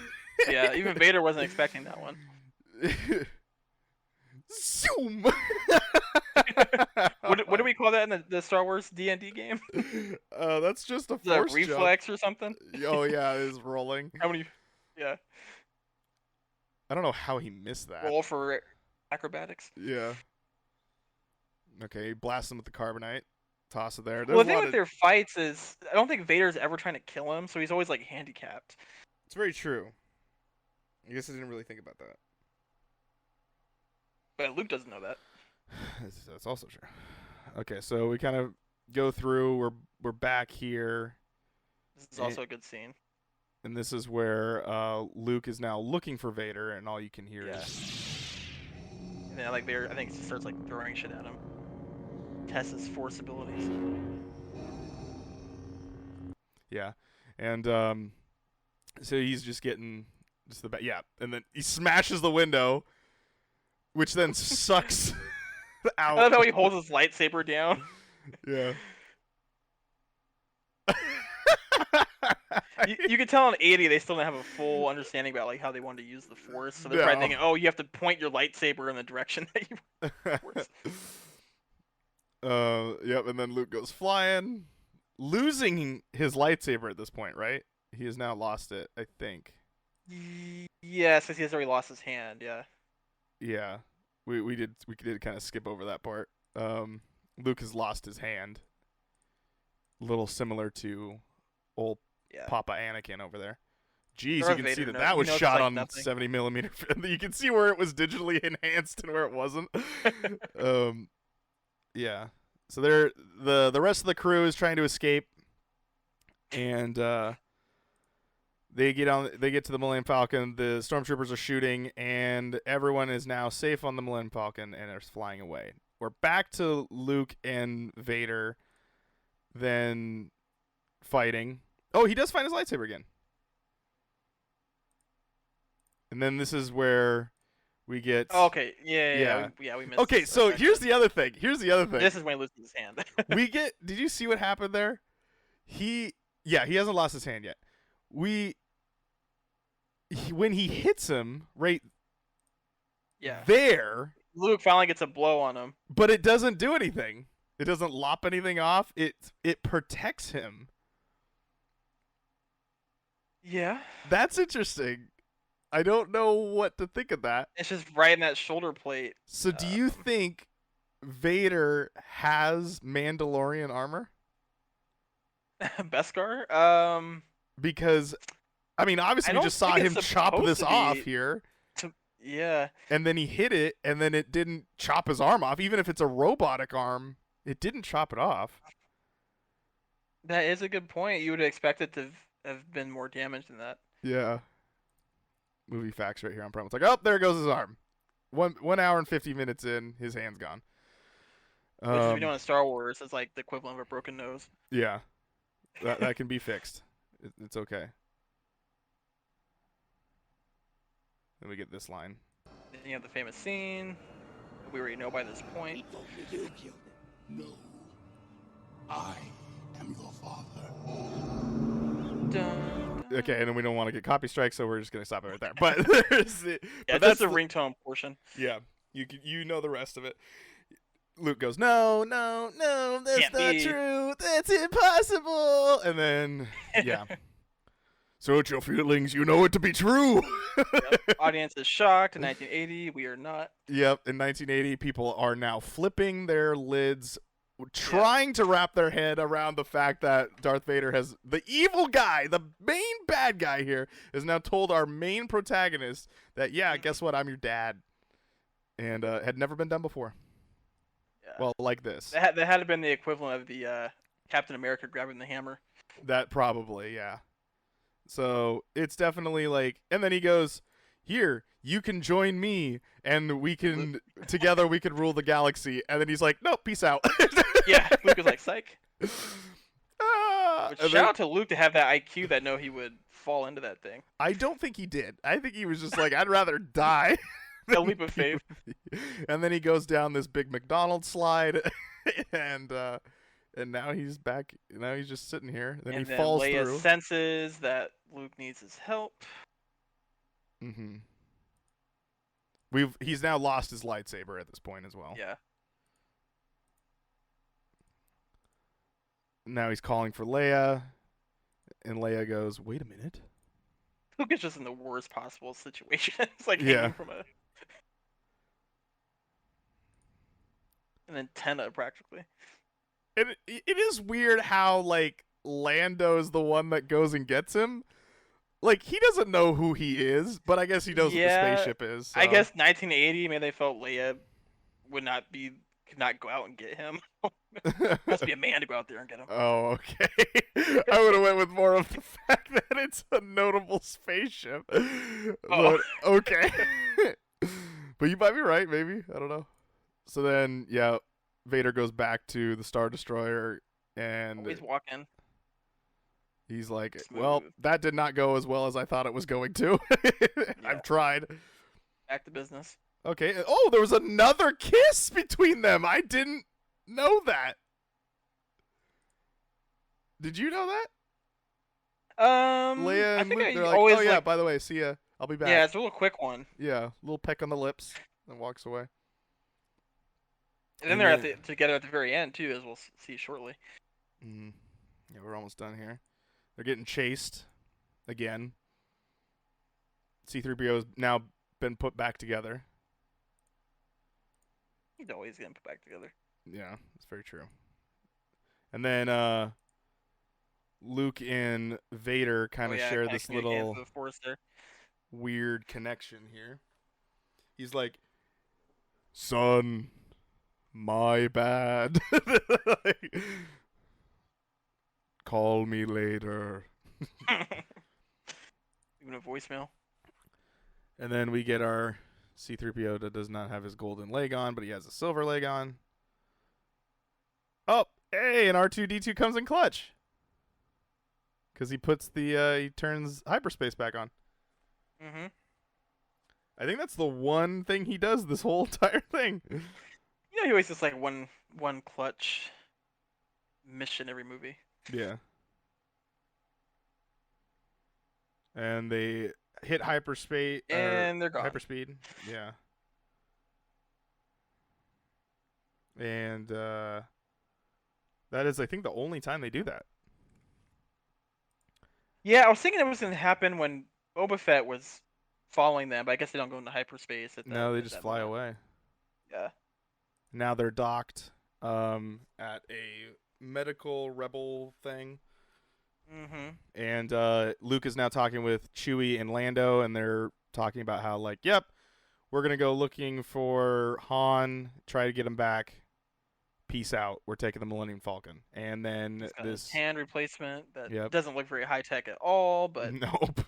Yeah, even Vader wasn't expecting that one. Zoom. What do we call that in the Star Wars D&D game? That's just a Is that force reflex or something? Oh yeah, it is rolling. How many? Yeah. I don't know how he missed that. Roll for acrobatics. Yeah. Okay, blast him with the carbonite. Toss it there. Well, the thing with their fights is, I don't think Vader's ever trying to kill him, so he's always like handicapped. It's very true. I guess I didn't really think about that. But Luke doesn't know that. That's also true. Okay, so we kind of go through. We're back here. This is also a good scene. And this is where Luke is now looking for Vader, and all you can hear is. And then Vader, I think, starts throwing shit at him. Tests his force abilities. Yeah, and so he's just getting yeah, and then he smashes the window, which then sucks out. I love how he holds his lightsaber down. Yeah. You can tell in 80 they still didn't have a full understanding about how they wanted to use the force, so they're probably thinking, oh, you have to point your lightsaber in the direction that you want the force. Yep, and then Luke goes flying, losing his lightsaber at this point, right? He has now lost it, I think. Yes, he has already lost his hand. Yeah. Yeah, we did kind of skip over that part. Luke has lost his hand. A little similar to old Papa Anakin over there. Jeez, Darth you can Vader see that knows- that was he knows shot it's on nothing. 70mm. You can see where it was digitally enhanced and where it wasn't. Yeah. So the rest of the crew is trying to escape, and they get to the Millennium Falcon. The stormtroopers are shooting, and everyone is now safe on the Millennium Falcon and is flying away. We're back to Luke and Vader, then fighting. Oh, he does find his lightsaber again. And then this is where we get. Oh, okay. Yeah. We missed. Okay, this. so Okay. here's the other thing. This is when he loses his hand. Did you see what happened there? He hasn't lost his hand yet. When he hits him right there, Luke finally gets a blow on him. but it doesn't do anything. It doesn't lop anything off. It protects him. Yeah. That's interesting. I don't know what to think of that. It's just right in that shoulder plate. So do you think Vader has Mandalorian armor? Beskar? Because, I mean, obviously we don't just saw think him it's chop supposed this to off be. here. Yeah. And then he hit it, and then it didn't chop his arm off. Even if it's a robotic arm, it didn't chop it off. That is a good point. You would expect it to have been more damage than that. Yeah. Movie facts right here on Primal. It's like, oh, there goes his arm. 1 hour and 50 minutes in, his hand's gone. Which, as we know in Star Wars, is like the equivalent of a broken nose. Yeah. That can be fixed. It's okay. Then we get this line. Then you have the famous scene that we already know by this point. You killed him. No. I am your father. Dun, Okay, and then we don't want to get copy strikes, so we're just gonna stop it right there. But there's the, yeah, but that's the the ringtone portion. Yeah, you know the rest of it. Luke goes, no, that's Can't not be. true. That's impossible. And then, yeah. Search your feelings. You know it to be true. Yep. Audience is shocked. In 1980, we are not. Yep. In 1980, people are now flipping their lids, trying to wrap their head around the fact that Darth Vader has the evil guy, the main bad guy here, has now told our main protagonist that, yeah, guess what? I'm your dad. And had never been done before. Yeah. Well, like this. That had to been the equivalent of the Captain America grabbing the hammer. That probably, yeah. So it's definitely like, and then he goes, here, you can join me, and we can, together we could rule the galaxy. And then he's like, no, peace out. Yeah, Luke was like, psych. Ah, But and shout then- out to Luke to have that IQ that know he would fall into that thing. I don't think he did. I think he was just like, I'd rather die. A leap of faith. And then he goes down this big McDonald's slide, and now he's back. Now he's just sitting here. Then And he then falls Leia through. senses that Luke needs his help. Mm-hmm. He's now lost his lightsaber at this point as well. Yeah. Now he's calling for Leia, and Leia goes, "Wait a minute." Luke is just in the worst possible situation. It's like Yeah. hanging from a an antenna practically. And it is weird how like Lando's the one that goes and gets him. Like he doesn't know who he is, but I guess he knows Yeah, what the spaceship is. I so- guess 1980, maybe they felt Leia could not go out and get him. Must be a man to go out there and get him. Oh, okay. I would have went with more of the fact that it's a notable spaceship. Oh. But okay. But you might be right, maybe. I don't know. So then, yeah, Vader goes back to the Star Destroyer, and Always walking. he's like, Smooth. well, that did not go as well as I thought it was going to. Yeah. I've tried. Back to business. Okay. Oh, there was another kiss between them. I didn't know that. Did you know that? Leia I and think Luke, I they're like, always oh yeah, like, by the way, see ya. I'll be back. yeah, it's a little quick one. Yeah, little peck on the lips, and walks away. And then And they're then- together at the very end too, as we'll see shortly. Mm. Yeah, we're almost done here. They're getting chased again. C-3PO's now been put back together. He's always getting put back together. Yeah, that's very true. And then Luke and Vader kind of share kinda this communicating little through the Force there. weird connection here. He's like, son, my bad. Like, call me later. Even a voicemail. And then we get our C-3PO that does not have his golden leg on, but he has a silver leg on. Oh, hey, and R2-D2 comes in clutch. Because he puts he turns hyperspace back on. Mm-hmm. I think that's the one thing he does this whole entire thing. You know, he always just like one clutch mission every movie. Yeah. And they hit hyperspace. And they're gone. Hyperspeed. Yeah. And that is, I think, the only time they do that. Yeah, I was thinking it was gonna happen when Boba Fett was following them, but I guess they don't go into hyperspace. No, they just fly away. Yeah. Now they're docked at a medical rebel thing. Mm-hmm. And Luke is now talking with Chewie and Lando, and they're talking about how, like, yep, we're going to go looking for Han, try to get him back. Peace out. We're taking the Millennium Falcon. And then this... hand replacement that Yep. doesn't look very high tech at all, but Nope.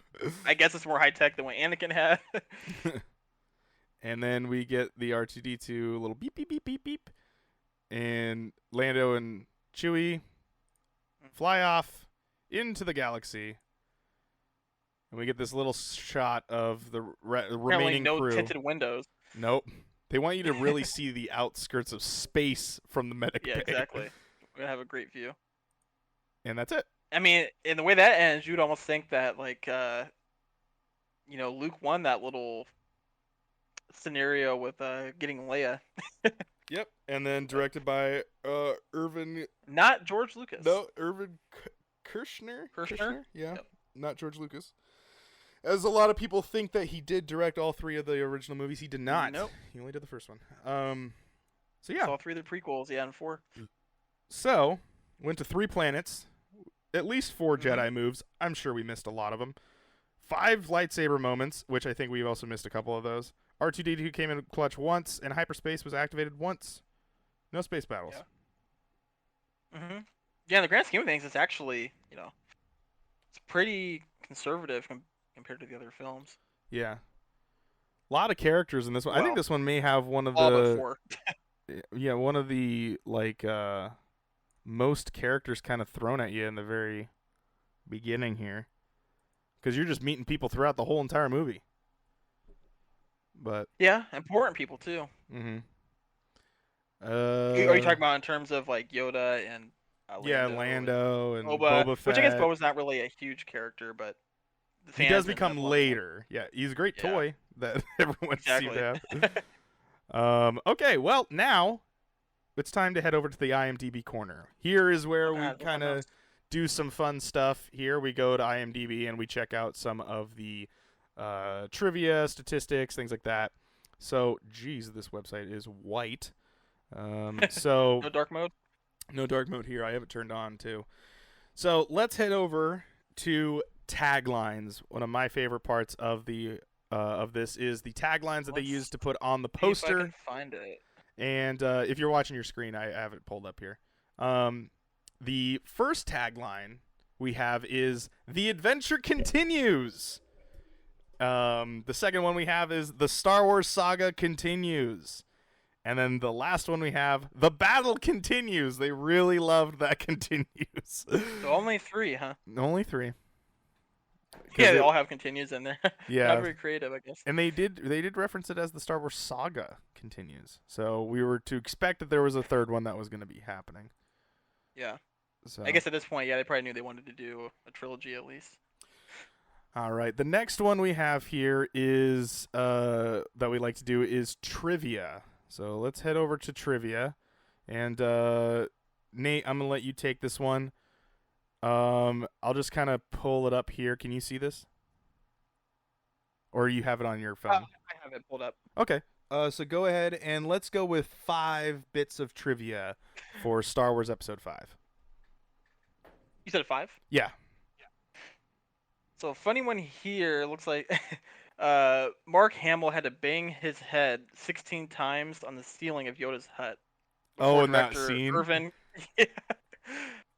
I guess it's more high tech than what Anakin had. And then we get the R2-D2 little beep, beep, beep, beep, beep. And Lando and Chewie fly off. into the galaxy. And we get this little shot of the Apparently remaining no crew. tinted windows. Nope. They want you to really see the outskirts of space from the medic Yeah, bay. exactly. We're gonna have a great view. And that's it. I mean, in the way that ends, you'd almost think that like Luke won that little scenario with getting Leia. Yep. And then directed by Irvin. Not George Lucas. No, Irvin Kershner. Kershner? Yeah. Yep. Not George Lucas. As a lot of people think that he did direct all 3 of the original movies, he did not. Nope. He only did the first one. So yeah. All 3 of the prequels, yeah, and 4. So went to 3 planets, at least 4 Mhm. Jedi moves. I'm sure we missed a lot of them. 5 lightsaber moments, which I think we've also missed a couple of those. R2-D2 came in clutch once, and hyperspace was activated once. No space battles. Yeah. Mhm. Yeah, in the grand scheme of things, it's actually it's pretty conservative compared to the other films. Yeah. A lot of characters in this one. I think Well, this one may have one of All but the 4. yeah, one of the most characters kind of thrown at you in the very beginning here. Cuz you're just meeting people throughout the whole entire movie. But Yeah, important people too. mhm. Are you talking about in terms of like Yoda and yeah, Lando Lando and Boba? Boba Fett. Which I guess Boba's not really a huge character, but the He fans does ended become up loving him. later. Yeah, he's a great Yeah. toy that everyone seemed Exactly. to have. Okay, well, now it's time to head over to the IMDb corner. Here is where we God, kind of do some fun stuff. Here we go to IMDb and we check out some of the trivia, statistics, things like that. So, geez, this website is white. So No dark mode. no dark mode here. I have it turned on too. So let's head over to taglines. One of my favorite parts of the of this is the taglines that they Let's use to put on the See if I poster. can find it. And if you're watching your screen, I have it pulled up here. The first tagline we have is "The adventure continues." The second one we have is "The Star Wars saga continues." And then the last one we have, "The battle continues." They really loved that continues. So only 3, huh? Only 3. Yeah, they all have continues in there. Yeah. Not very creative, I guess. And they did reference it as the Star Wars saga continues. So we were to expect that there was a third one that was going to be happening. Yeah. So I guess at this point, yeah, they probably knew they wanted to do a trilogy at least. all right, the next one we have here is that we like to do is trivia. So let's head over to trivia, and Nate, I'm gonna let you take this one. I'll just kind of pull it up here. Can you see this? Or you have it on your phone? I have it pulled up. Okay. So go ahead and let's go with 5 bits of trivia for Star Wars Episode 5. You said 5? Yeah. So funny one here looks like Mark Hamill had to bang his head 16 times on the ceiling of Yoda's hut. Oh, before in that director scene? Irvin, yeah,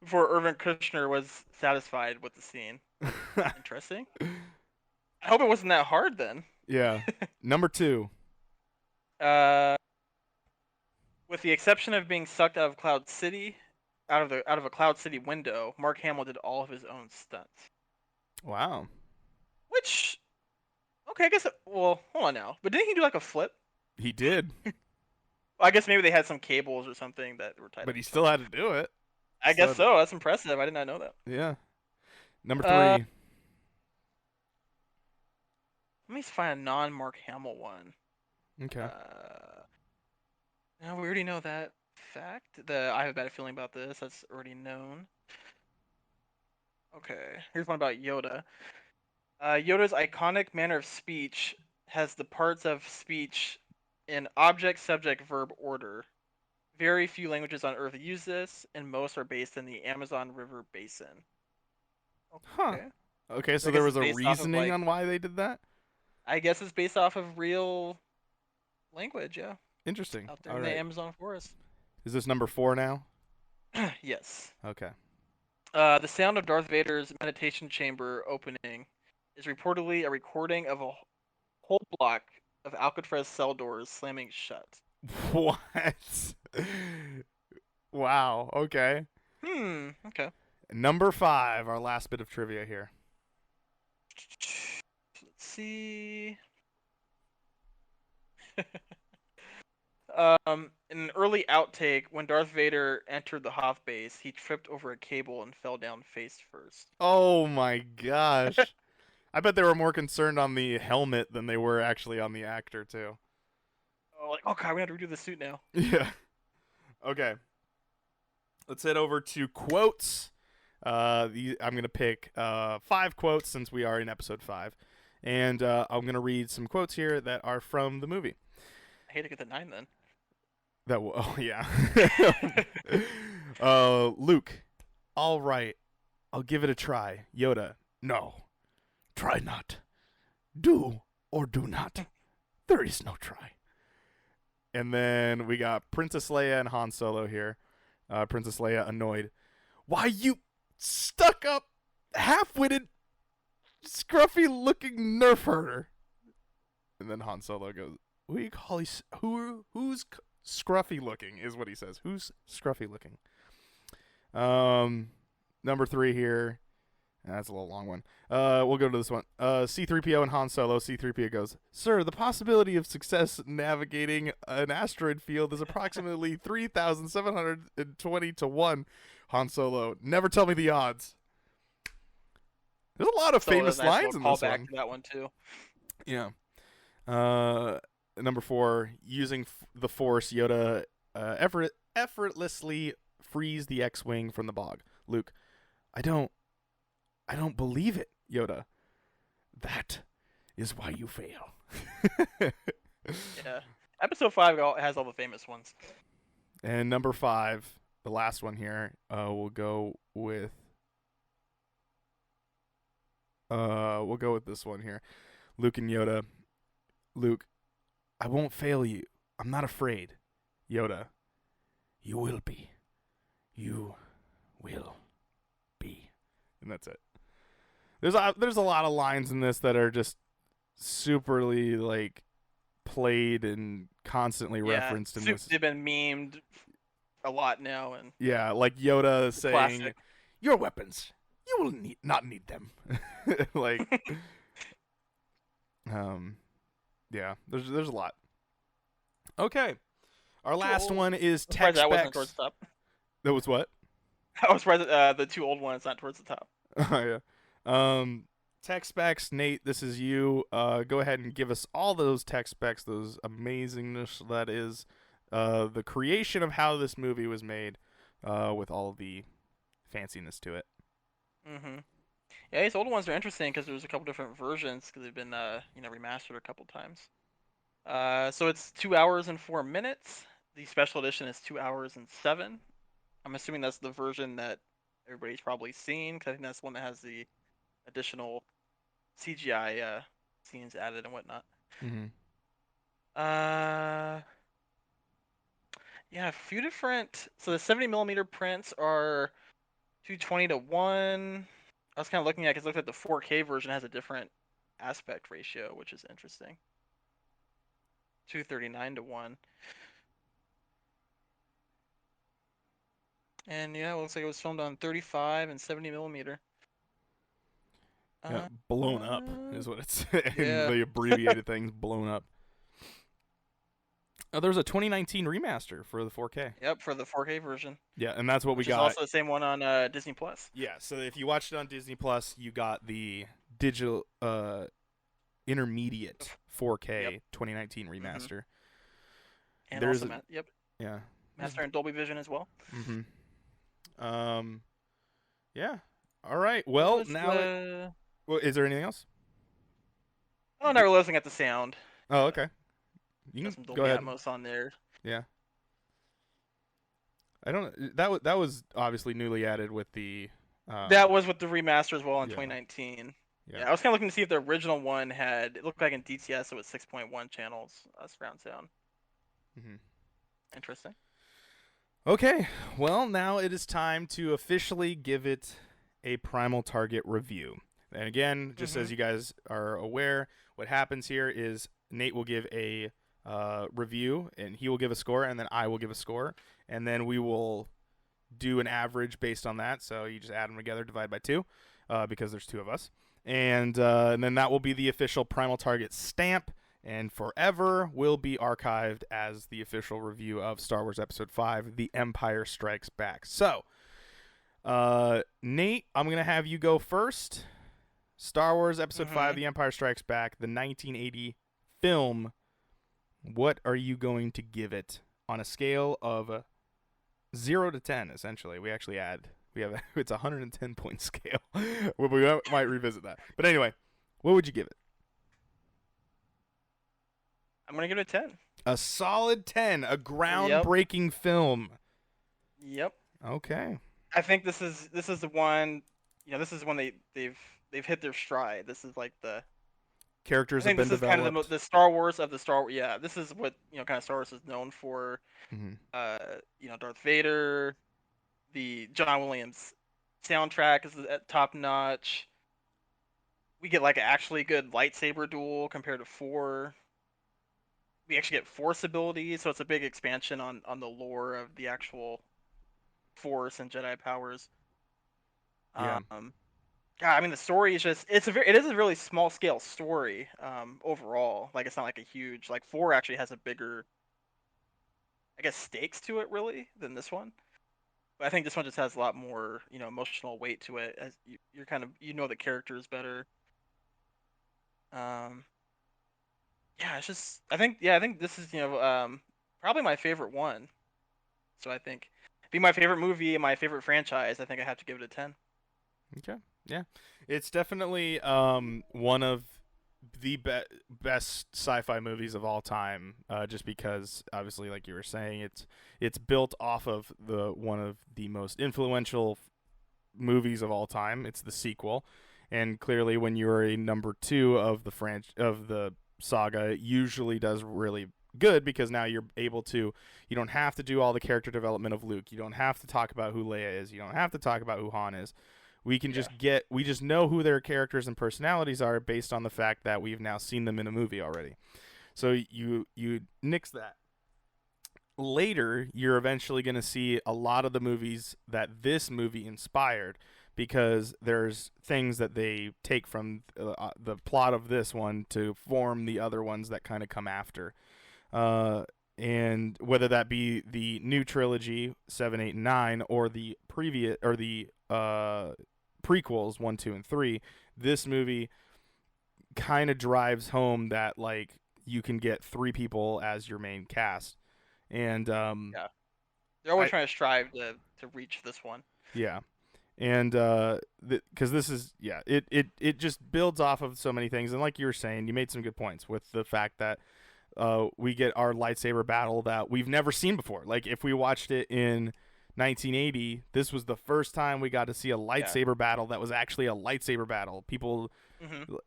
before Irvin Kushner was satisfied with the scene. Interesting. I hope it wasn't that hard then. Yeah. Number 2. With the exception of being sucked out of Cloud City, out of a Cloud City window, Mark Hamill did all of his own stunts. Wow. Which, okay, I guess. Well, hold on now. But didn't he do like a flip? He did, I guess maybe they had some cables or something that were tied. but up he or still something. had to do it. I guess still so. That's impressive. I did not know that. Yeah. Number 3. Let me find a non-Mark Hamill one. Okay. Now we already know that fact. I have a bad feeling about this. That's already known. Okay, here's one about Yoda. Yoda's iconic manner of speech has the parts of speech in object, subject, verb order. Very few languages on Earth use this, and most are based in the Amazon River Basin. Huh. Okay. Okay, so I there guess was a it's based off of, reasoning like- on why they did that? I guess it's based off of real language, yeah, Interesting. out there All in right. the Amazon forest. Is this number 4 now? Yes. Okay. The sound of Darth Vader's meditation chamber opening is reportedly a recording of a whole block of Alcatraz cell doors slamming shut. What? Wow. Okay. Okay. Number 5, our last bit of trivia here. Let's see. In an early outtake, when Darth Vader entered the Hoth base, he tripped over a cable and fell down face first. Oh my gosh. I bet they were more concerned on the helmet than they were actually on the actor, too. Oh, like, oh god, we have to redo the suit now. Yeah. Okay. Let's head over to quotes. I'm going to pick 5 quotes since we are in episode 5. And I'm going to read some quotes here that are from the movie. I hate to get the 9 then. Oh, yeah. Luke, all right. I'll give it a try. Yoda, no. Try not. Do or do not. There is no try. And then we got Princess Leia and Han Solo here. Princess Leia annoyed. Why, you stuck-up, half-witted, scruffy-looking nerf herder. And then Han Solo goes, what do you call who's scruffy-looking is what he says. Who's scruffy-looking? Number 3 here. That's a little long one. We'll go to this one. C-3PO and Han Solo. C-3PO goes, Sir, the possibility of success navigating an asteroid field is approximately 3,720 to 1. Han Solo, never tell me the odds. There's a lot of famous lines in this one. To that one too. Yeah. Number 4, using the Force, Yoda effortlessly frees the X-Wing from the bog. Luke, I don't believe it, Yoda. That is why you fail. Yeah. Episode 5 has all the famous ones. And number 5, the last one here, we'll go with this one here. Luke and Yoda. Luke, I won't fail you. I'm not afraid. Yoda, you will be. You will be. And that's it. There's a lot of lines in this that are just superly like played and constantly referenced in this. They've been memed a lot now, and yeah, like Yoda saying, classic. "Your weapons, you will not need them." Like, yeah, there's a lot. Okay, our last one is tech that wasn't specs. towards the top. That was what? I was surprised that the 2 old ones not towards the top. Oh yeah. Tech specs, Nate, this is you. Go ahead and give us all those tech specs, those amazingness that is the creation of how this movie was made, with all the fanciness to it. Mm-hmm. Yeah, these older ones are interesting because there's a couple different versions because they've been remastered a couple times. So it's 2 hours and 4 minutes. The special edition is 2 hours and 7. I'm assuming that's the version that everybody's probably seen because I think that's the one that has the additional CGI scenes added and whatnot. Mm-hmm. Yeah, a few different. So the 70mm prints are 220 to 1. I was kind of looking at because it looks like the 4K version has a different aspect ratio, which is interesting. 239 to 1. And yeah, it looks like it was filmed on 35 and 70mm. Yeah, blown up is what it's Yeah. the abbreviated things blown up. Oh, there's a 2019 remaster for the 4K. Yep, for the 4K version. Yeah, and that's what we Which got. is also the same one on Disney Plus. Yeah, so if you watched it on Disney Plus, you got the digital intermediate 4K 2019 remaster. And There's also, yep, yeah. master and Dolby Vision as well. Mm-hmm. Yeah. All right. Well, now. Well, is there anything else? Oh, no, we're listening at the sound. Oh, okay. You Got can some go Dolby ahead. Atmos on there. Yeah. I don't. That was obviously newly added with the. That was with the remaster as well in yeah. 2019. Yeah. Yeah, I was kind of looking to see if the original one had. It looked like in DTS it was 6.1 channels surround sound. Mm-hmm. Interesting. Okay. Well, now it is time to officially give it a Primal Target review. And again, just as you guys are aware, what happens here is Nate will give a review, and he will give a score, and then I will give a score, and then we will do an average based on that. So you just add them together, divide by 2, because there's 2 of us. And then that will be the official Primal Target stamp, and forever will be archived as the official review of Star Wars Episode 5, The Empire Strikes Back. So, Nate, I'm going to have you go first. Star Wars Episode 5, The Empire Strikes Back, the 1980 film. What are you going to give it on a scale of 0 to 10, essentially? We actually it's a 110-point scale. We might revisit that. But anyway, what would you give it? I'm gonna give it a 10. A solid 10, a groundbreaking film. Yep. Okay. I think this is the one. This is when they've hit their stride. This is like the characters I think have been this is developed. kind of the Star Wars of the Star. Yeah, this is what kind of Star Wars is known for. Darth Vader, the John Williams soundtrack is at top notch. We get like an actually good lightsaber duel compared to 4. We actually get Force abilities, so it's a big expansion on the lore of the actual Force and Jedi powers. Yeah. God, I mean the story is just it is a really small scale story overall. Like it's not like a huge 4 actually has a bigger, I guess, stakes to it really than this one. But I think this one just has a lot more emotional weight to it as you're kind of the characters better. Yeah, it's just I think this is probably my favorite one. So I think be my favorite movie and my favorite franchise. I think I have to give it a 10. Okay. Yeah. It's definitely one of the best sci-fi movies of all time, just because obviously, like you were saying, it's built off of one of the most influential movies of all time. It's the sequel, and clearly when you're a number 2 of the saga, it usually does really good because now you're able to, you don't have to do all the character development of Luke. You don't have to talk about who Leia is. You don't have to talk about who Han is. We can we just know who their characters and personalities are based on the fact that we've now seen them in a movie already. So you nix that. Later, you're eventually going to see a lot of the movies that this movie inspired, because there's things that they take from the plot of this one to form the other ones that kind of come after. And whether that be the new trilogy 7, 8, and 9, or the previous or the prequels 1, 2, and 3, this movie kind of drives home that you can get 3 people as your main cast, and they're always trying to strive to reach this one. Yeah, and because this is it just builds off of so many things, and like you were saying, you made some good points with the fact that we get our lightsaber battle that we've never seen before. Like if we watched it in 1980, this was the first time we got to see a lightsaber battle that was actually a lightsaber battle. People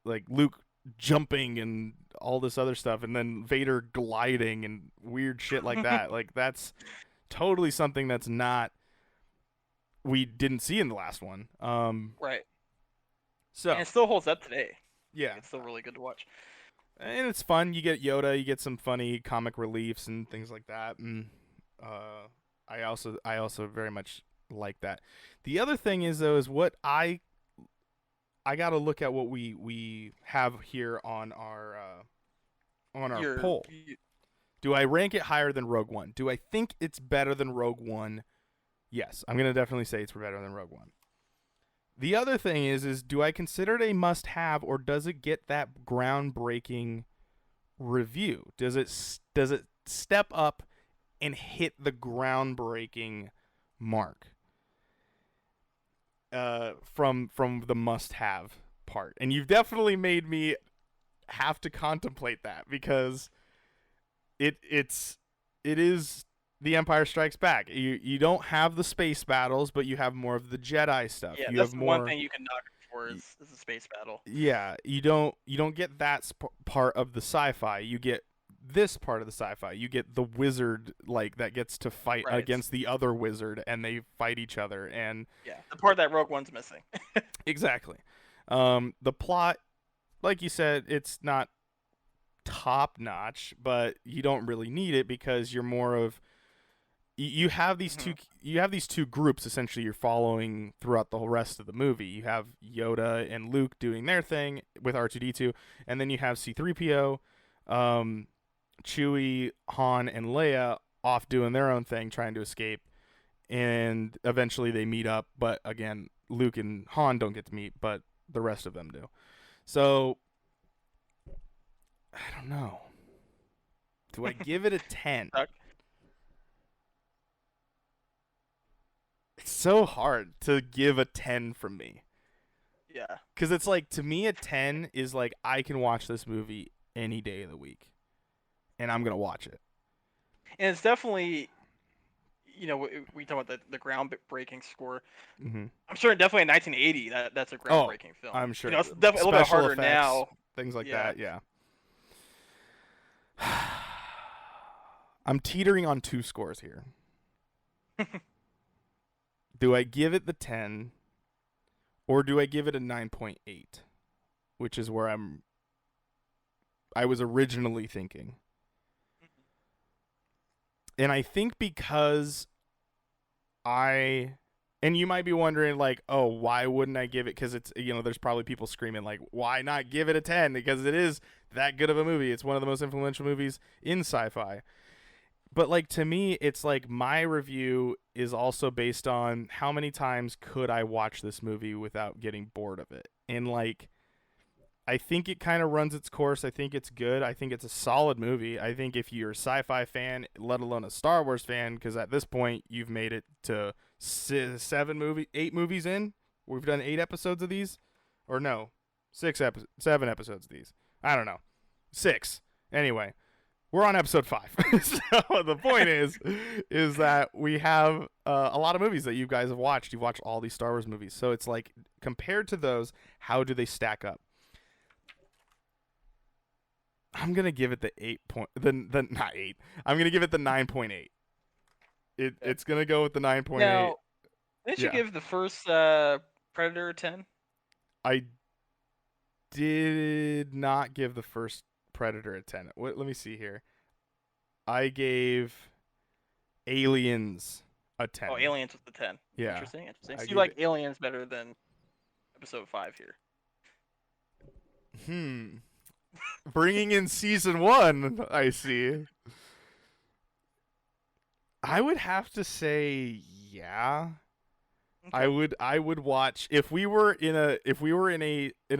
like Luke jumping and all this other stuff, and then Vader gliding and weird shit like that. Like that's totally something that's we didn't see in the last one. Right. So and it still holds up today. Yeah, it's still really good to watch. And it's fun. You get Yoda, you get some funny comic reliefs and things like that. And I also very much like that. The other thing is though is what I got to look at what we have here on our poll. Do I rank it higher than Rogue One? Do I think it's better than Rogue One? Yes, I'm going to definitely say it's better than Rogue One. The other thing is do I consider it a must-have, or does it get that groundbreaking review? Does it step up and hit the groundbreaking mark from the must-have part? And you've definitely made me have to contemplate that, because it is The Empire Strikes Back. You don't have the space battles, but you have more of the Jedi stuff. Yeah, you that's have the more... one thing you can knock it for is the space battle. Yeah, you don't get that part of the sci-fi. You get this part of the sci-fi. You get the wizard that gets to fight against the other wizard, and they fight each other. And yeah, the part that Rogue One's missing. Exactly. The plot, like you said, it's not top notch, but you don't really need it because you're more of you have these two groups essentially you're following throughout the whole rest of the movie. You have Yoda and Luke doing their thing with R2D2, and then you have C3PO, Chewie, Han, and Leia off doing their own thing, trying to escape, and eventually they meet up. But again, Luke and Han don't get to meet, but the rest of them do. So I don't know. Do I give it a 10? It's so hard to give a 10 from me. Yeah. Because it's like, to me, a 10 is like, I can watch this movie any day of the week. And I'm going to watch it. And it's definitely, we talk about the groundbreaking score. Mm-hmm. I'm sure definitely in 1980 that's a groundbreaking film. I'm sure. It's definitely a little bit harder effects, now. Things like that, yeah. I'm teetering on two scores here. Do I give it the 10 or do I give it a 9.8? Which is where I was originally thinking. And I think because and you might be wondering like, oh, why wouldn't I give it? Because it's, there's probably people screaming like, why not give it a 10? Because it is that good of a movie. It's one of the most influential movies in sci-fi. But, like, to me, it's like my review is also based on how many times could I watch this movie without getting bored of it. And, like, I think it kind of runs its course. I think it's good. I think it's a solid movie. I think if you're a sci-fi fan, let alone a Star Wars fan, because at this point, you've made it to 8 movies in. We've done 8 episodes of these. Or no, 7 episodes of these. I don't know. 6. Anyway. We're on episode 5. So the point is that we have a lot of movies that you guys have watched. You've watched all these Star Wars movies. So it's like, compared to those, how do they stack up? I'm going to give it the 8 not 8. I'm going to give it the 9.8. It's going to go with the 9.8. Now, didn't you give the first Predator a 10? I did not give the first Predator a 10. Let me see here. I gave Aliens a 10. Oh, Aliens with the 10. Yeah. Interesting. So you like Aliens better than episode 5 here. Bringing in season 1, I see. I would have to say yeah. Okay. I would watch if we were in a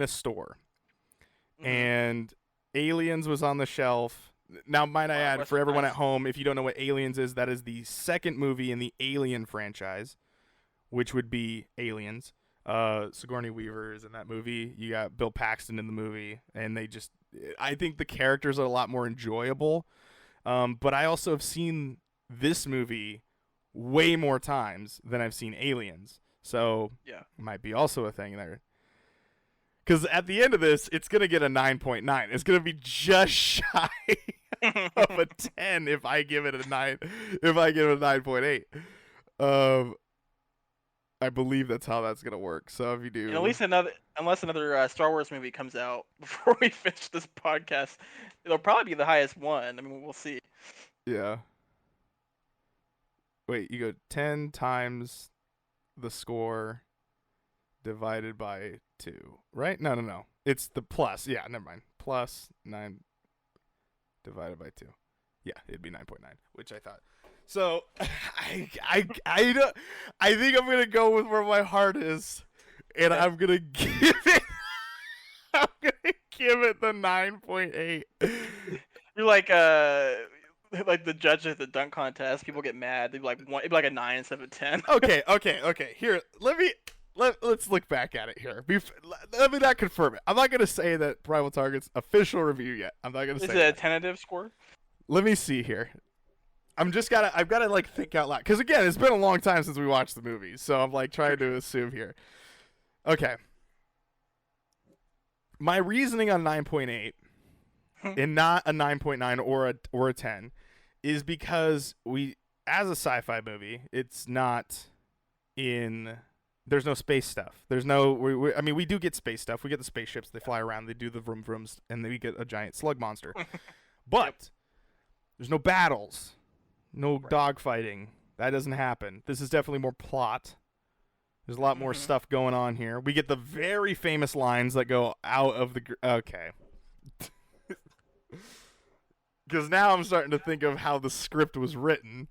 store and Aliens was on the shelf. Now, might I add, for everyone at home, if you don't know what Aliens is, that is the second movie in the Alien franchise, which would be Aliens. Sigourney Weaver is in that movie. You got Bill Paxton in the movie, and I think the characters are a lot more enjoyable. But I also have seen this movie way more times than I've seen Aliens. So, yeah, might be also a thing there. Because at the end of this, it's going to get a 9.9. It's going to be just shy of a 10 if I give it a 9. If I give it a 9.8. I believe that's how that's going to work. So if you do... And at least unless another Star Wars movie comes out before we finish this podcast, it'll probably be the highest one. I mean, we'll see. Yeah. Wait, you go 10 times the score divided by 2, right? No. It's the plus. Yeah, never mind. Plus 9 divided by 2. Yeah, it'd be 9.9, which I thought. So I think I'm gonna go with where my heart is, and I'm gonna give it. I'm gonna give it the 9.8. You're like the judge at the dunk contest. People get mad. They'd be like it'd be like a 9 instead of a 10. Okay. Here, let's look back at it here. Let me not confirm it. I'm not gonna say that Primal Target's official review yet. I'm not gonna say. Is it a tentative score? Let me see here. I've got to like think out loud, because again, it's been a long time since we watched the movie, so I'm like trying to assume here. Okay. My reasoning on 9.8 and not a 9.9 or a 10 is because as a sci-fi movie, it's not there's no space stuff. There's no we do get space stuff. We get the spaceships, they fly around, they do the vroom vrooms, and then we get a giant slug monster. But there's no battles. No dogfighting. That doesn't happen. This is definitely more plot. There's a lot more stuff going on here. We get the very famous lines that go out of the... Okay. Because now I'm starting to think of how the script was written.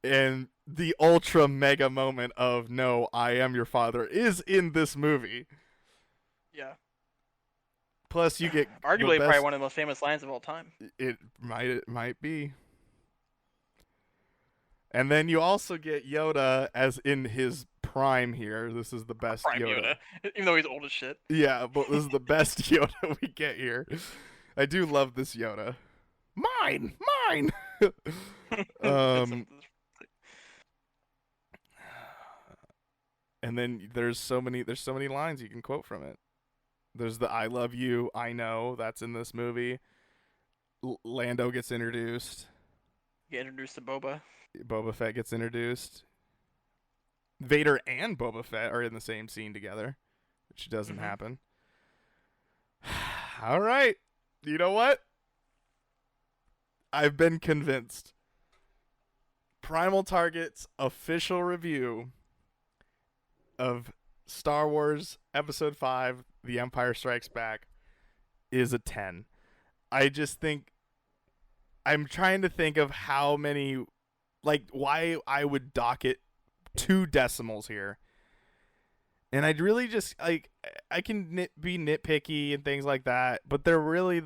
And the ultra mega moment of, no, I am your father, is in this movie. Yeah. Plus, you get... Arguably, the best... probably one of the most famous lines of all time. It might be. And then you also get Yoda as in his prime here. This is the best Prime Yoda. Even though he's old as shit. Yeah, but this is the best Yoda we get here. I do love this Yoda. Mine! And then there's so many lines you can quote from it. There's the I love you, I know, that's in this movie. Lando gets introduced. Get introduced to Boba. Boba Fett gets introduced. Vader and Boba Fett are in the same scene together, which doesn't happen. All right. You know what? I've been convinced. Primal Target's official review of Star Wars Episode 5, The Empire Strikes Back, is a 10. I just think... I'm trying to think of how many... why I would dock it 2 decimals here. And I'd really just, I can be nitpicky and things like that, but they're really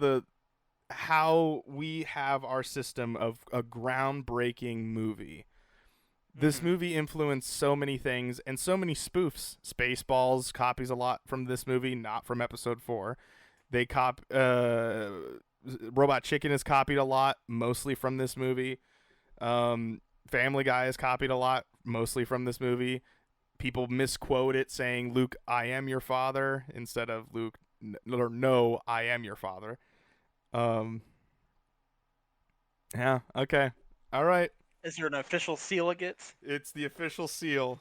how we have our system of a groundbreaking movie. This movie influenced so many things and so many spoofs. Spaceballs copies a lot from this movie, not from Episode 4. They Robot Chicken is copied a lot, mostly from this movie. Family Guy is copied a lot, mostly from this movie. People misquote it saying, Luke, I am your father, instead of Luke, or no, I am your father. Yeah, okay. All right. Is there an official seal it gets? It's the official seal.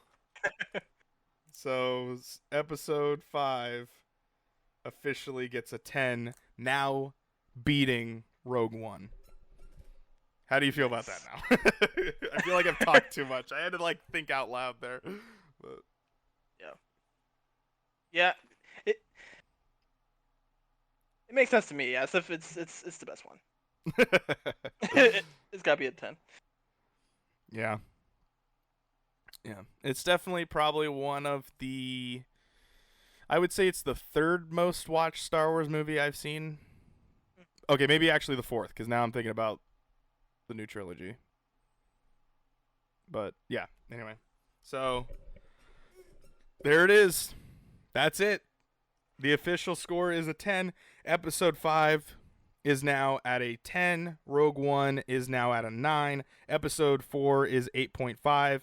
So, Episode 5 officially gets a 10, now beating Rogue One. How do you feel about that now? I feel like I've talked too much. I had to think out loud there. But... Yeah. It makes sense to me. Yeah, so if it's the best one. It's gotta be a 10. Yeah. It's definitely probably one of the... I would say it's the 3rd most watched Star Wars movie I've seen. Okay, maybe actually the 4th, because now I'm thinking about the new trilogy. But yeah, anyway. So there it is. That's it. The official score is a 10. Episode 5 is now at a 10. Rogue One is now at a 9. Episode 4 is 8.5.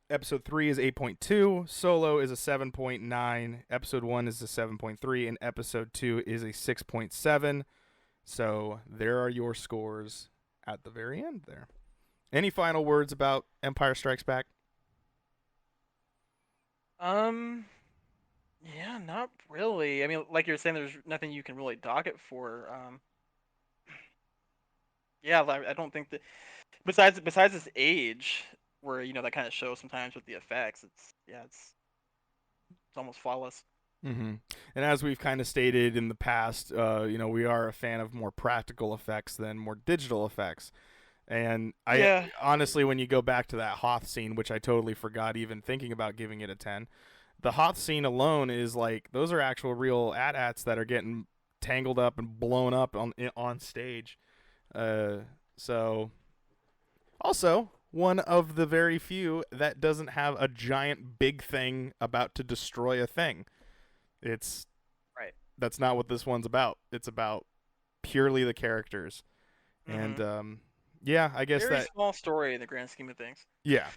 Episode 3 is 8.2. Solo is a 7.9. Episode 1 is a 7.3. And Episode 2 is a 6.7. So there are your scores at the very end there. Any final words about Empire Strikes Back? Yeah, not really. I mean, like you're saying, there's nothing you can really dock it for. Yeah, I don't think that. Besides its age, where that kind of shows sometimes with the effects, it's almost flawless. Mm-hmm. And as we've kind of stated in the past, we are a fan of more practical effects than more digital effects. And honestly, when you go back to that Hoth scene, which I totally forgot even thinking about giving it a 10, the Hoth scene alone is those are actual real AT-ATs that are getting tangled up and blown up on stage. So also one of the very few that doesn't have a giant big thing about to destroy a thing. It's right. That's not what this one's about. It's about purely the characters. Mm-hmm. And yeah, I guess very small story in the grand scheme of things. Yeah.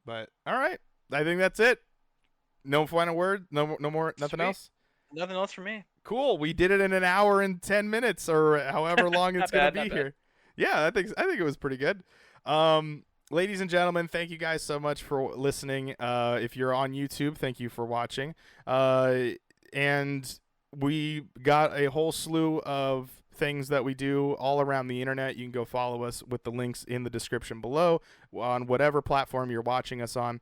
But all right, I think that's it. No final word. No more. Nothing else. Nothing else for me. Cool. We did it in an hour and 10 minutes, or however long it's gonna be here. Yeah, I think it was pretty good. Ladies and gentlemen, thank you guys so much for listening. If you're on YouTube, thank you for watching. And we got a whole slew of things that we do all around the internet. You can go follow us with the links in the description below on whatever platform you're watching us on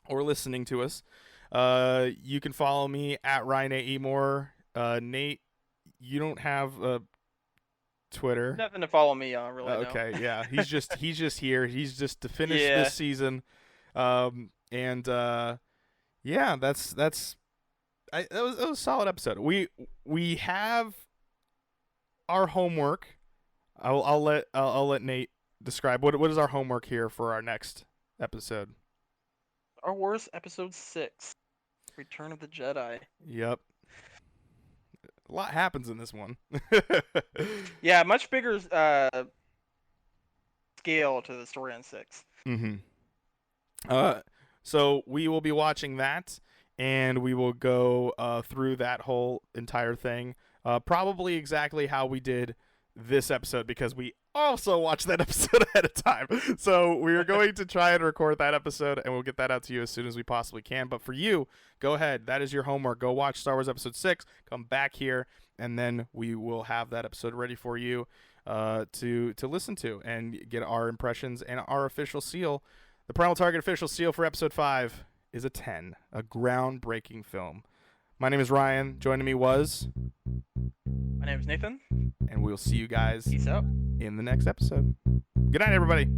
or listening to us. You can follow me at Ryan A. Emore. Nate, you don't have a Twitter. Nothing to follow me on, really. Okay, no. yeah, he's just here. He's just to finish Yeah. this season, yeah, that was a solid episode. We have our homework. I'll let Nate describe what is our homework here for our next episode. Star Wars Episode 6, Return of the Jedi. Yep. A lot happens in this one. Yeah, much bigger scale to the story on 6. Mm-hmm. So we will be watching that, and we will go through that whole entire thing, probably exactly how we did this episode, because we also watched that episode ahead of time. So we are going to try and record that episode, and we'll get that out to you as soon as we possibly can. But for you, go ahead. That is your homework. Go watch Star Wars Episode 6. Come back here, and then we will have that episode ready for you to listen to and get our impressions and our official seal. The Primal Target official seal for Episode 5 is a 10, a groundbreaking film. My name is Ryan. Joining me was... My name is Nathan. And we'll see you guys Peace out. in the next episode. Good night, everybody.